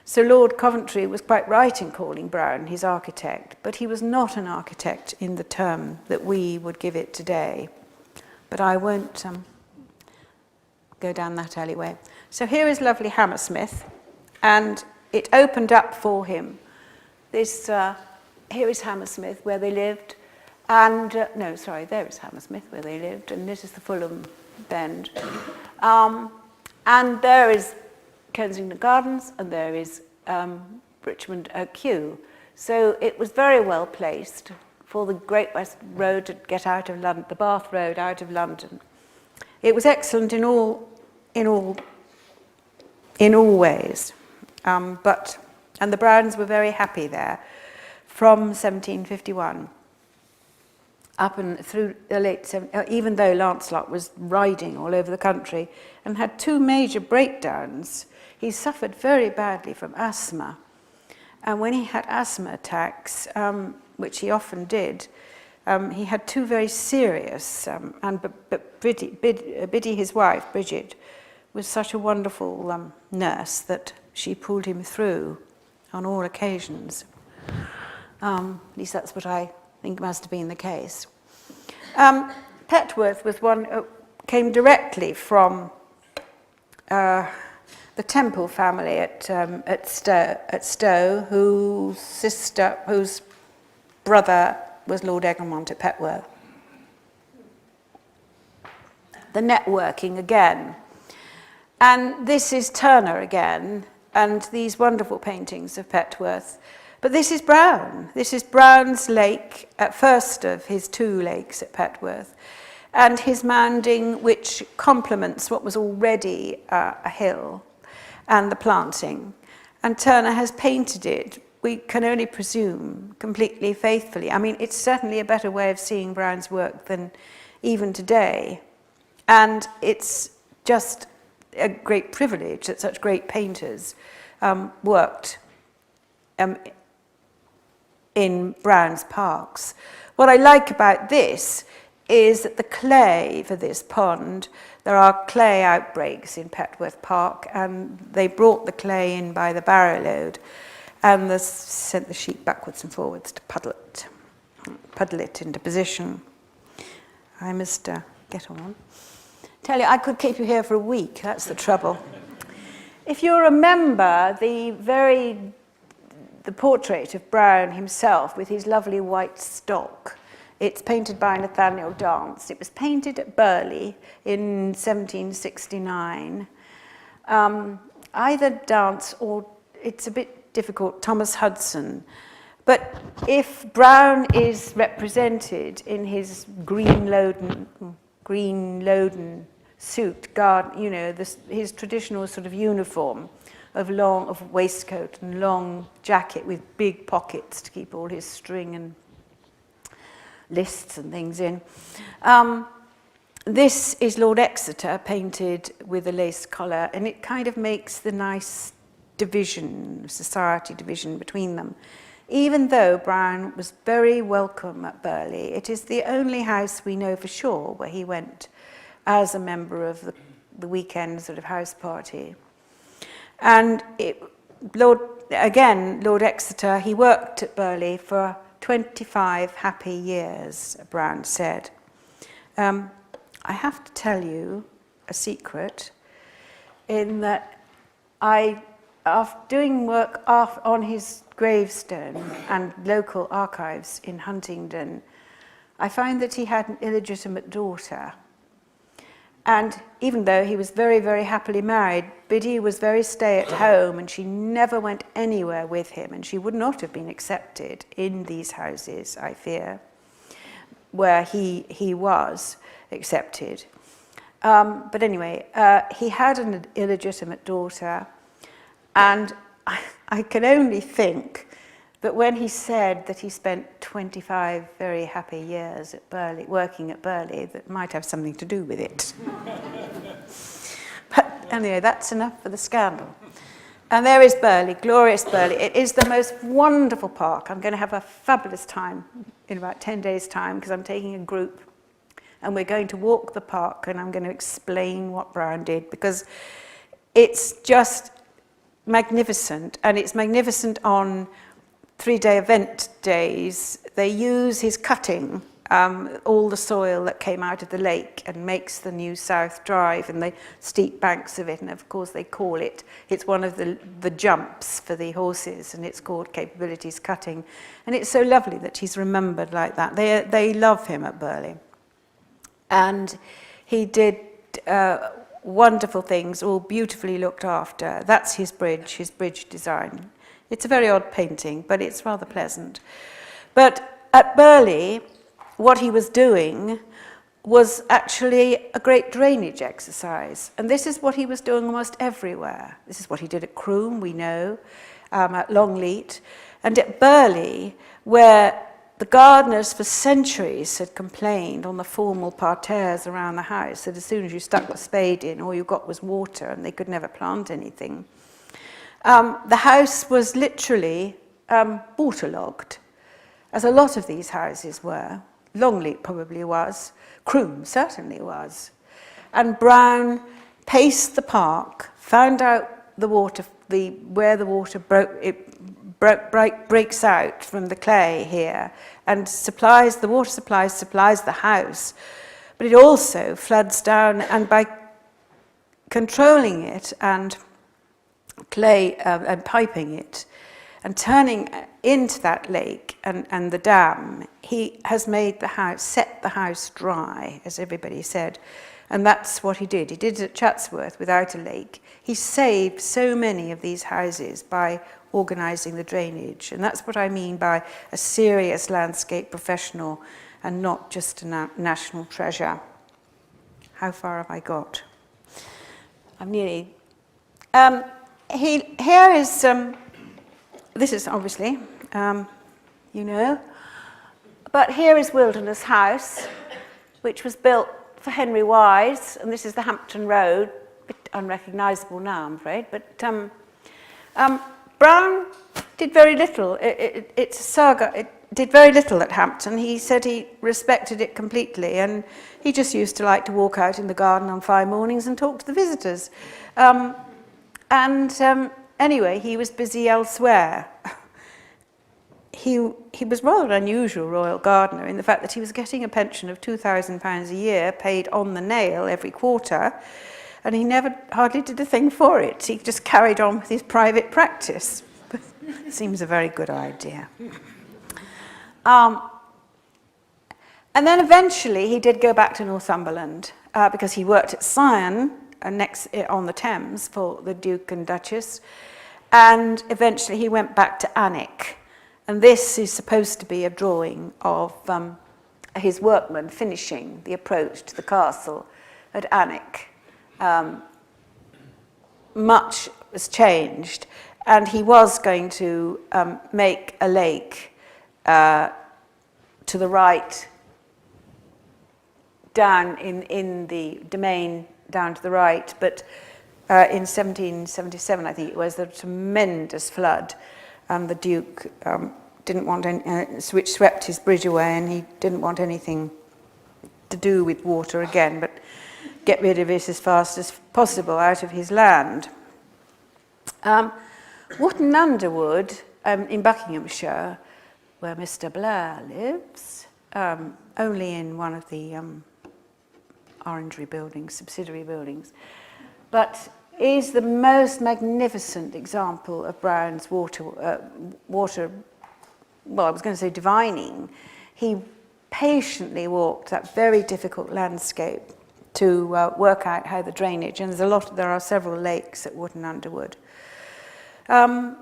So Lord Coventry was quite right in calling Brown his architect, but he was not an architect in the term that we would give it today. But I won't go down that alleyway. So here is lovely Hammersmith, and it opened up for him. Here is Hammersmith, where they lived, and there is Hammersmith, where they lived, and this is the Fulham Bend. And there is Kensington Gardens, and there is Richmond Kew. So it was very well placed for the Great West Road to get out of London, the Bath Road out of London. It was excellent in all ways, and the Browns were very happy there from 1751 up and through the late 70s, even though Lancelot was riding all over the country and had two major breakdowns. He suffered very badly from asthma, and when he had asthma attacks, which he often did, he had two very serious, but Biddy, his wife, Bridget, was such a wonderful nurse that she pulled him through on all occasions. At least that's what I think must have been the case. Petworth was one, came directly from the Temple family at Stowe, whose brother was Lord Egremont at Petworth. The networking again. And this is Turner again, and these wonderful paintings of Petworth. But this is Brown. This is Brown's lake, at first of his two lakes at Petworth, and his mounding, which complements what was already a hill, and the planting. And Turner has painted it, we can only presume, completely faithfully. I mean, it's certainly a better way of seeing Brown's work than even today. And it's just a great privilege that such great painters worked in Brown's parks. What I like about this is that the clay for this pond, there are clay outbreaks in Petworth Park, and they brought the clay in by the barrow load and sent the sheep backwards and forwards to puddle it into position. I must get on. Tell you, I could keep you here for a week, that's the trouble. If you remember the portrait of Brown himself with his lovely white stock, it's painted by Nathaniel Dance. It was painted at Burley in 1769. Either Dance or, it's a bit difficult, Thomas Hudson. But if Brown is represented in his green Loden suit, his traditional sort of uniform of waistcoat and long jacket with big pockets to keep all his string and lists and things in. This is Lord Exeter painted with a lace collar, and it kind of makes the nice society division between them. Even though Brown was very welcome at Burley, it is the only house we know for sure where he went as a member of the weekend sort of house party. And Lord Exeter, he worked at Burley for 25 happy years, Brown said. I have to tell you a secret, in that after doing work on his gravestone and local archives in Huntingdon, I found that he had an illegitimate daughter. And even though he was very, very happily married, Biddy was very stay at home, and she never went anywhere with him, and she would not have been accepted in these houses, I fear, where he was accepted. But anyway, he had an illegitimate daughter, and I can only think that when he said that he spent 25 very happy years at Burley, working at Burley, that might have something to do with it. But anyway, that's enough for the scandal. And there is Burley, glorious Burley. It is the most wonderful park. I'm going to have a fabulous time in about 10 days' time, because I'm taking a group and we're going to walk the park, and I'm going to explain what Brown did, because it's just magnificent, and it's magnificent on 3-day event days. They use his cutting, all the soil that came out of the lake, and makes the new South Drive and the steep banks of it, and of course they call it, it's one of the jumps for the horses, and it's called Capabilities Cutting, and it's so lovely that he's remembered like that. They love him at Burley. And he did wonderful things, all beautifully looked after. That's his bridge design. It's a very odd painting, but it's rather pleasant. But at Burley, what he was doing was actually a great drainage exercise. And this is what he was doing almost everywhere. This is what he did at Croom, we know, at Longleat. And at Burley, where the gardeners for centuries had complained on the formal parterres around the house that as soon as you stuck the spade in, all you got was water, and they could never plant anything. The house was literally waterlogged, as a lot of these houses were. Longleat probably was. Croom certainly was. And Brown paced the park, found out the water, where the water breaks out from the clay here, and the water supplies the house, but it also floods down, and by controlling it and clay and piping it and turning into that lake and the dam, he has made set the house dry, as everybody said. And that's what he did. He did it at Chatsworth without a lake. He saved so many of these houses by organising the drainage. And that's what I mean by a serious landscape professional and not just a national treasure. How far have I got? I'm nearly... here is... this is obviously, you know, but here is Wilderness House, which was built for Henry Wise, and this is the Hampton Road, a bit unrecognisable now, I'm afraid, but Brown did very little. It's a saga. It did very little at Hampton. He said he respected it completely, and he just used to like to walk out in the garden on fine mornings and talk to the visitors. Anyway, he was busy elsewhere. He was rather an unusual royal gardener in the fact that he was getting a pension of £2,000 a year paid on the nail every quarter, and he hardly did a thing for it. He just carried on with his private practice. Seems a very good idea. And then eventually he did go back to Northumberland because he worked at Sion next on the Thames for the Duke and Duchess, and eventually he went back to Alnwick. And this is supposed to be a drawing of his workmen finishing the approach to the castle at Alnwick. Much was changed, and he was going to make a lake to the right, down in the domain down to the right, but in 1777, I think it was, there was a tremendous flood, and the Duke didn't want which swept his bridge away, and he didn't want anything to do with water again, but get rid of it as fast as possible out of his land. Wootton Underwood in Buckinghamshire, where Mr. Blair lives, only in one of the orangery buildings, subsidiary buildings, but is the most magnificent example of Brown's water, well, I was going to say divining. He patiently walked that very difficult landscape to work out how the drainage, and there are several lakes at Wootton Underwood. And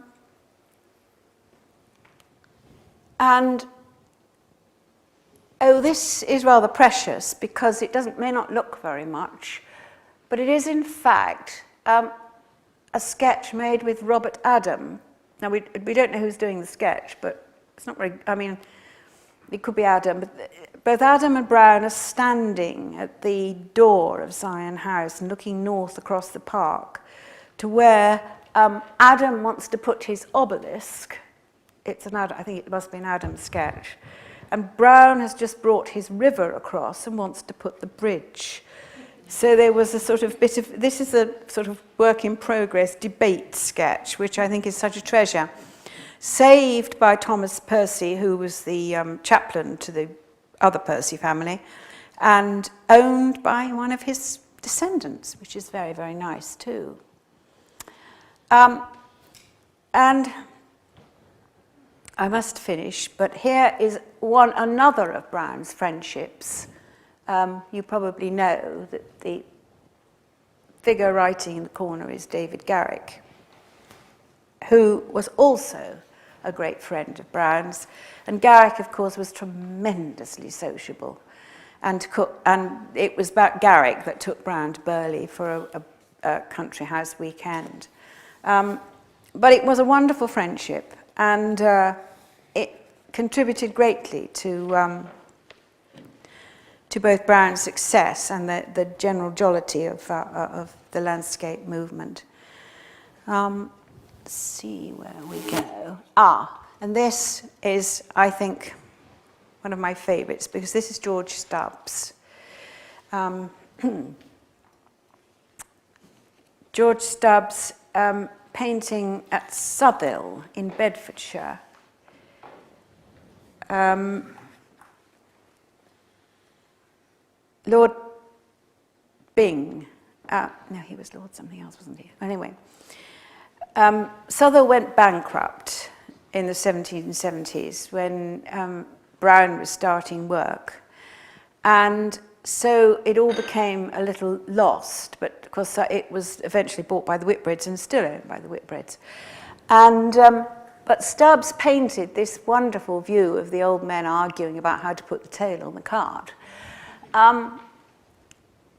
this is rather precious because it may not look very much, but it is in fact a sketch made with Robert Adam. Now we don't know who's doing the sketch, but it's not very, I mean, it could be Adam, but both Adam and Brown are standing at the door of Zion House and looking north across the park to where Adam wants to put his obelisk. I think it must be an Adam sketch. And Brown has just brought his river across and wants to put the bridge. So there was a sort of this is a sort of work in progress debate sketch, which I think is such a treasure. Saved by Thomas Percy, who was the chaplain to the other Percy family, and owned by one of his descendants, which is very, very nice too. And I must finish, but here is another of Brown's friendships. You probably know that the figure writing in the corner is David Garrick, who was also a great friend of Brown's. And Garrick, of course, was tremendously sociable. And it was Garrick that took Brown to Burley for a country house weekend. But it was a wonderful friendship, and it contributed greatly to both Brown's success and the general jollity of the landscape movement. Let's see where we go. And this is, I think, one of my favourites, because this is George Stubbs. George Stubbs painting at Southhill in Bedfordshire. Lord Byng, no, he was Lord something else, wasn't he? Anyway, Southhill went bankrupt in the 1770s when Brown was starting work. And so it all became a little lost, but of course it was eventually bought by the Whitbreads and still owned by the Whitbreads. And, but Stubbs painted this wonderful view of the old men arguing about how to put the tail on the cart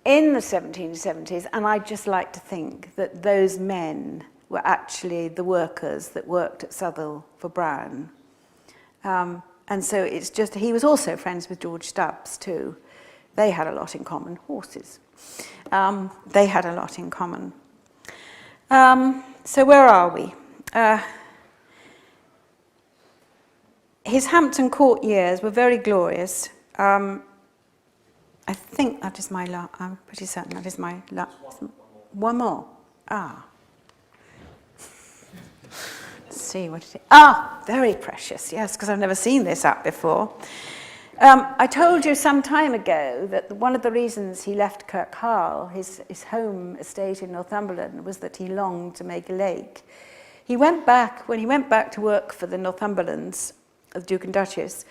in the 1770s, and I'd just like to think that those men were actually the workers that worked at Southhill for Brown. And so it's just, he was also friends with George Stubbs too. They had a lot in common, horses. They had a lot in common. So where are we? His Hampton Court years were very glorious. I think that is my last, I'm pretty certain that is my last. One more. Let's see what it is. Very precious, yes, because I've never seen this up before. I told you some time ago that one of the reasons he left Kirkharle, his home estate in Northumberland, was that he longed to make a lake. When he went back to work for the Northumberlands, the Duke and Duchess,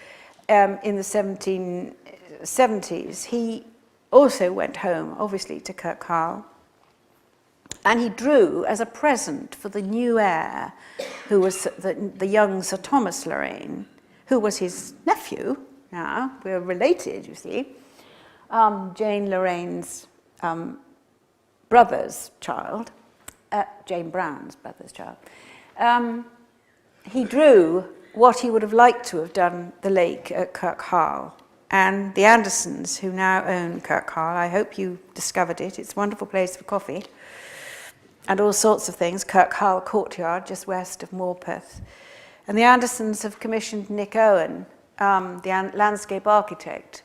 in the 1770s, he also went home, obviously, to Kirkharle. And he drew as a present for the new heir, who was the young Sir Thomas Lorraine, who was his nephew. Now, we're related, you see. Jane Lorraine's brother's child, Jane Brown's brother's child. He drew what he would have liked to have done the lake at Kirkharle. And the Andersons, who now own Kirkharle, I hope you discovered it. It's a wonderful place for coffee and all sorts of things. Kirkharle Courtyard, just west of Morpeth. And the Andersons have commissioned Nick Owen, the landscape architect,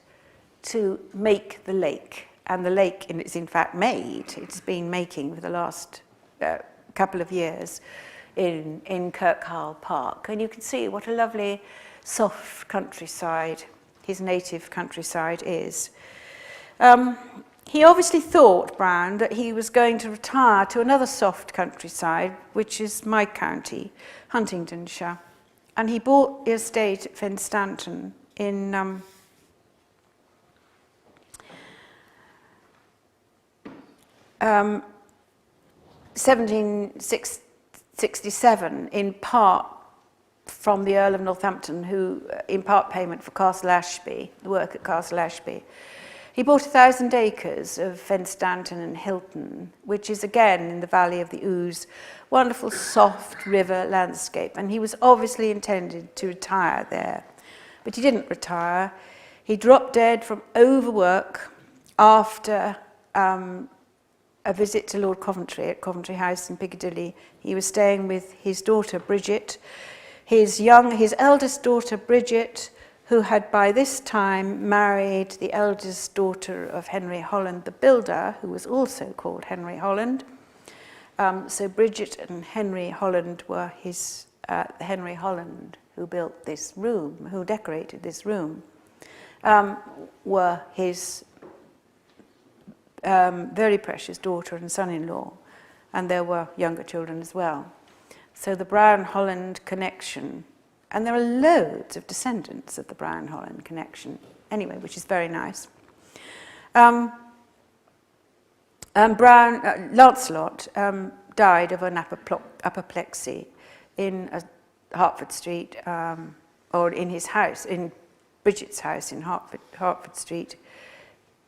to make the lake. And the lake is in fact made. It's been making for the last couple of years in Kirkharle Park. And you can see what a lovely soft countryside his native countryside is. He obviously thought, Brown, that he was going to retire to another soft countryside, which is my county, Huntingdonshire. And he bought the estate at Fenstanton in 1767, in part from the Earl of Northampton, who, in part payment for Castle Ashby, the work at Castle Ashby, he bought 1,000 acres of Fenstanton and Hilton, which is again in the valley of the Ouse, wonderful soft river landscape, and he was obviously intended to retire there. But he didn't retire. He dropped dead from overwork after a visit to Lord Coventry at Coventry House in Piccadilly. He was staying with his daughter Bridget, his eldest daughter Bridget, who had by this time married the eldest daughter of Henry Holland the builder, who was also called Henry Holland. So Bridget and Henry Holland were Henry Holland, who built this room, who decorated this room, were his very precious daughter and son-in-law, and there were younger children as well. So the Brown-Holland connection, and there are loads of descendants of the Brown-Holland connection, anyway, which is very nice. Lancelot died of an apoplexy in Hertford Street, or in his house, in Bridget's house in Hertford Street,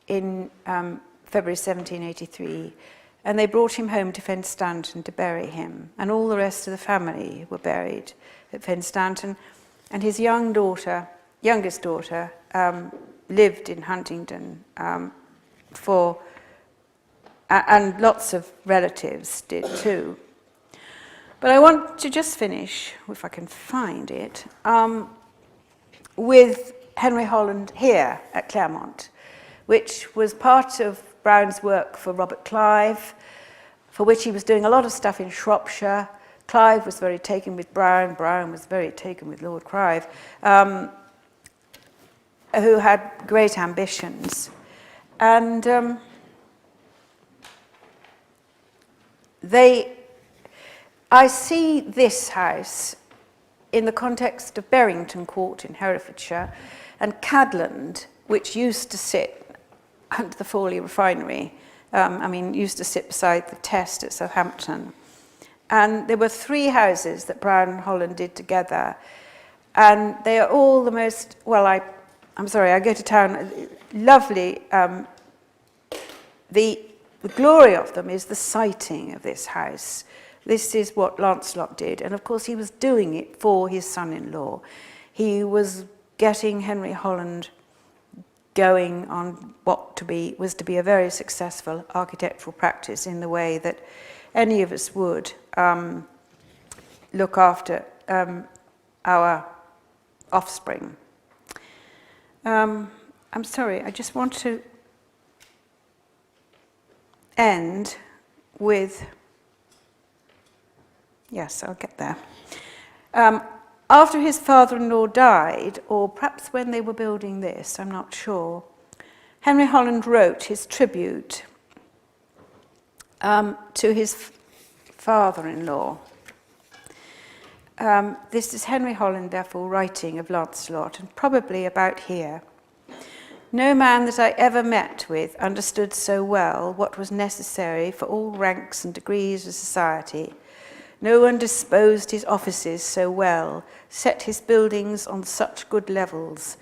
in February 1783, and they brought him home to Fenstanton to bury him, and all the rest of the family were buried at Fenstanton, and his youngest daughter, lived in Huntingdon and lots of relatives did too. But I want to just finish, if I can find it, with Henry Holland here at Claremont, which was part of Brown's work for Robert Clive, for which he was doing a lot of stuff in Shropshire. Clive was very taken with Brown, Brown was very taken with Lord Clive, who had great ambitions. And I see this house in the context of Berrington Court in Herefordshire and Cadland, which used to sit under the Fawley refinery, used to sit beside the Test at Southampton. And there were 3 houses that Brown and Holland did together, and they are all the most, I go to town, lovely. The glory of them is the siting of this house. This is what Lancelot did, and of course he was doing it for his son-in-law. He was getting Henry Holland going on what was to be a very successful architectural practice in the way that any of us would look after our offspring. I'm sorry, I just want to end with, yes, I'll get there. After his father-in-law died, or perhaps when they were building this, I'm not sure, Henry Holland wrote his tribute to his father-in-law. This is Henry Holland, therefore, writing of Lancelot, and probably about here. No man that I ever met with understood so well what was necessary for all ranks and degrees of society. No one disposed his offices so well, set his buildings on such good levels,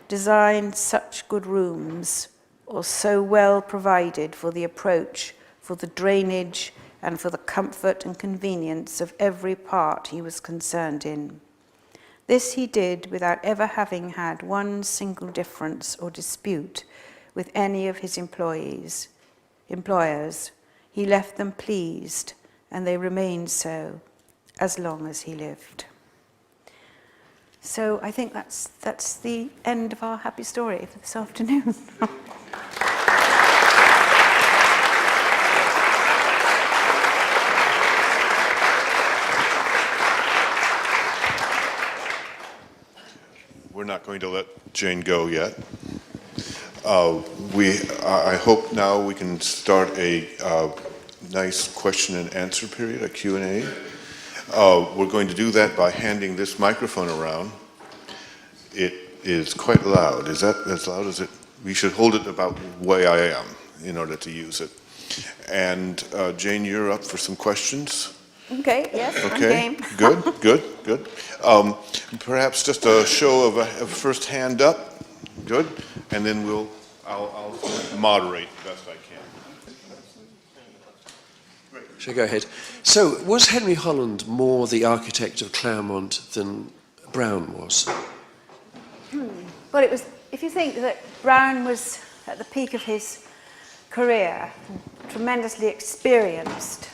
designed such good rooms, or so well provided for the approach, for the drainage, and for the comfort and convenience of every part he was concerned in. This he did without ever having had one single difference or dispute with any of his employers. He left them pleased, and they remained so as long as he lived. So I think that's the end of our happy story for this afternoon. We're not going to let Jane go yet. I hope now we can start a nice question and answer period, a Q&A. We're going to do that by handing this microphone around. It is quite loud. Is that as loud as it? We should hold it about the way I am in order to use it. And Jane, you're up for some questions. Okay, yes, I'm Okay, game. good. Perhaps just a show of a first hand up. Good. And then I'll moderate the best I can. Shall I go ahead? So, was Henry Holland more the architect of Claremont than Brown was? Well, it was, if you think that Brown was at the peak of his career, tremendously experienced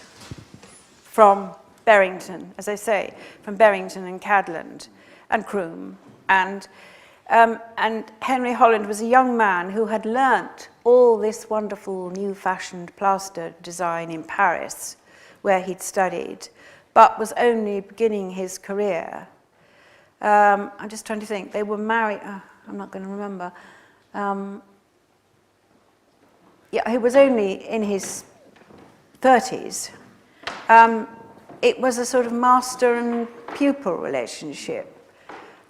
from Berrington, as I say, from Berrington and Cadland and Croom, and Henry Holland was a young man who had learnt all this wonderful new-fashioned plaster design in Paris, where he'd studied, but was only beginning his career. I'm just trying to think. They were married. I'm not going to remember. Yeah, he was only in his 30s. It was a sort of master and pupil relationship.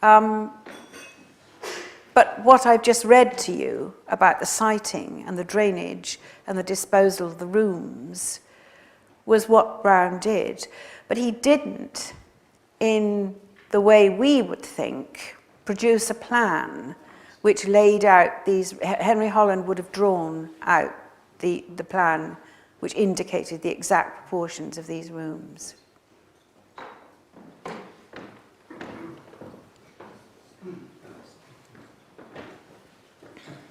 But what I've just read to you about the siting and the drainage and the disposal of the rooms was what Brown did. But he didn't, in the way we would think, produce a plan which laid out these. Henry Holland would have drawn out the plan which indicated the exact proportions of these rooms.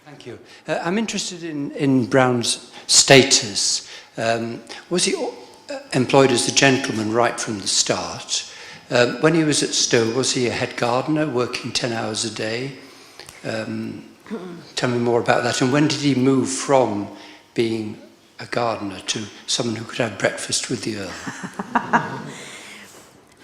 Thank you. I'm interested in Brown's status. Was he employed as a gentleman right from the start? When he was at Stowe, was he a head gardener working 10 hours a day? Tell me more about that. And when did he move from being a gardener to someone who could have breakfast with the Earl?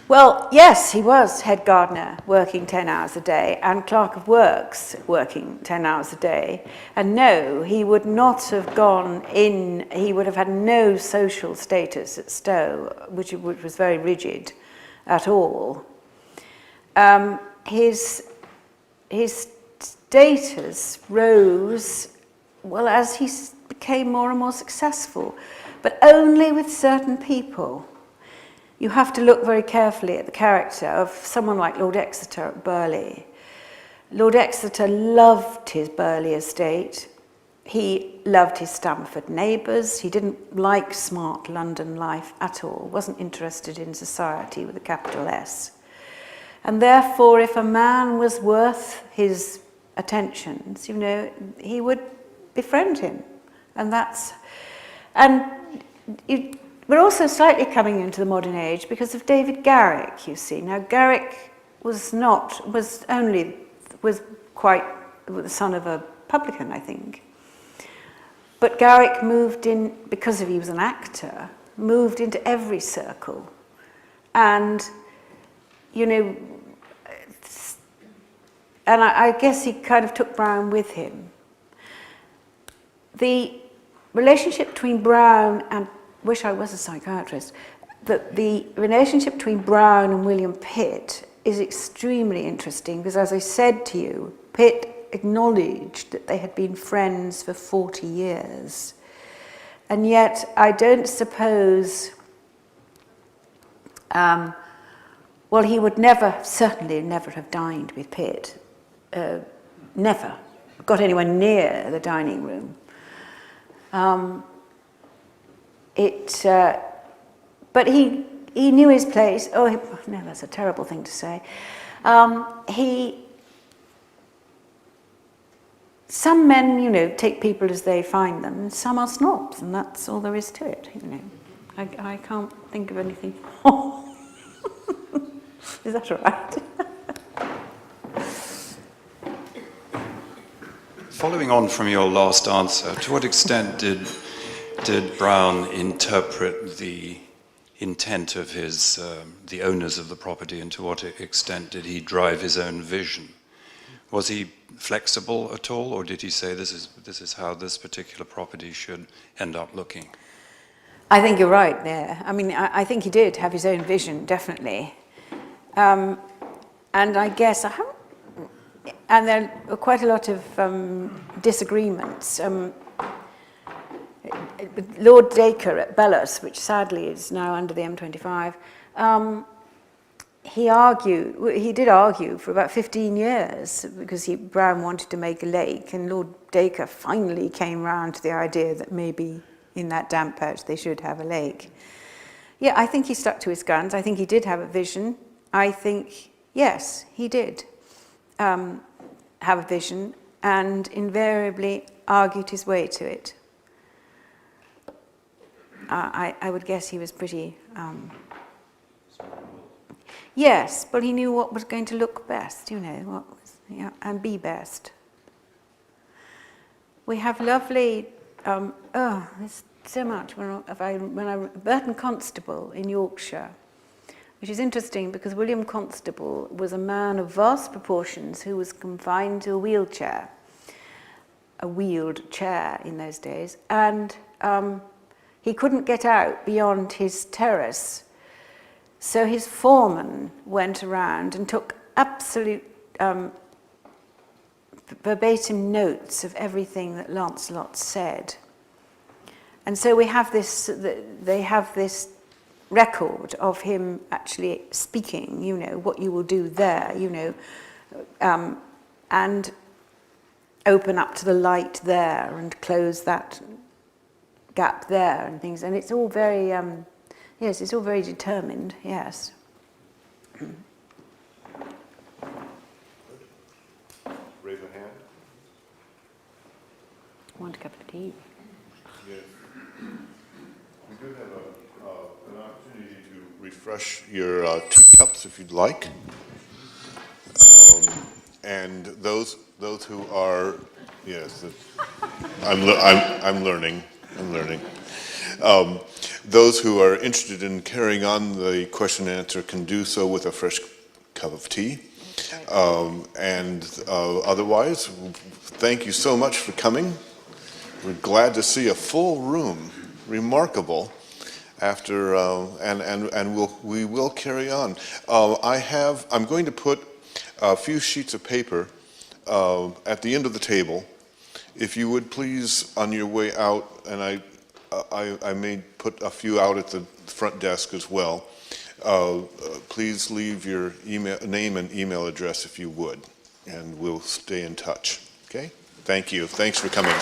Well, yes, he was head gardener working 10 hours a day and clerk of works working 10 hours a day. And no, he would not have gone in, he would have had no social status at Stowe, which was very rigid at all. His status rose, well, as he became more and more successful, but only with certain people. You have to look very carefully at the character of someone like Lord Exeter at Burghley. Lord Exeter loved his Burghley estate. He loved his Stamford neighbours. He didn't like smart London life at all, wasn't interested in society with a capital S. And therefore, if a man was worth his attentions, you know, he would befriend him. We're also slightly coming into the modern age because of David Garrick, you see. Now, Garrick was quite the son of a publican, I think. But Garrick moved in, because he was an actor, moved into every circle. And, you know, and I guess he kind of took Brown with him. The relationship between Brown and, wish I was a psychiatrist, the relationship between Brown and William Pitt is extremely interesting because, as I said to you, Pitt acknowledged that they had been friends for 40 years. And yet, I don't suppose, well, he would certainly never have dined with Pitt. Never got anywhere near the dining room. But he knew his place. Oh, no, that's a terrible thing to say. Some men, you know, take people as they find them, and some are snobs, and that's all there is to it, you know. I can't think of anything more. Is that all right? Following on from your last answer, to what extent did Brown interpret the intent of the owners of the property, and to what extent did he drive his own vision? Was he flexible at all, or did he say this is how this particular property should end up looking? I think you're right there. I mean, I think he did have his own vision, definitely. And I guess and there were quite a lot of disagreements. Lord Dacre at Belus, which sadly is now under the M25, he did argue for about 15 years because Brown wanted to make a lake, and Lord Dacre finally came round to the idea that maybe in that damp patch they should have a lake. Yeah, I think he stuck to his guns. I think he did have a vision. I think, yes, he did have a vision and invariably argued his way to it. I would guess he was pretty... yes, but he knew what was going to look best, you know, and be best. We have lovely... there's so much. Burton Constable in Yorkshire, which is interesting because William Constable was a man of vast proportions who was confined to a wheelchair, a wheeled chair in those days, and he couldn't get out beyond his terrace. So his foreman went around and took absolute verbatim notes of everything that Lancelot said. And so we have this, they have this record of him actually speaking, you know, what you will do there, you know, and open up to the light there and close that gap there and things. And it's all very, yes, it's all very determined, yes. Raise a hand. Want a cup of tea? Yes. We do have an opportunity to refresh your teacups if you'd like. And those who are, yes, I'm learning. Those who are interested in carrying on the question and answer can do so with a fresh cup of tea. Otherwise, thank you so much for coming. We're glad to see a full room, remarkable. After we will carry on. I'm going to put a few sheets of paper at the end of the table. If you would please, on your way out, and I may put a few out at the front desk as well. Please leave your name and email address if you would, and we'll stay in touch. Okay? Thank you. Thanks for coming.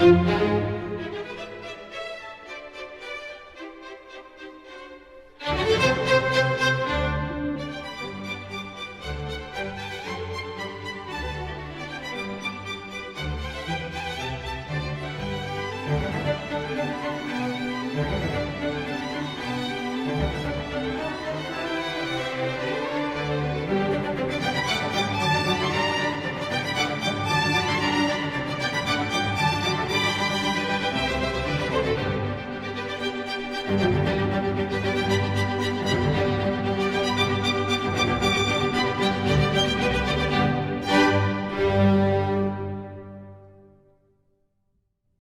Thank you.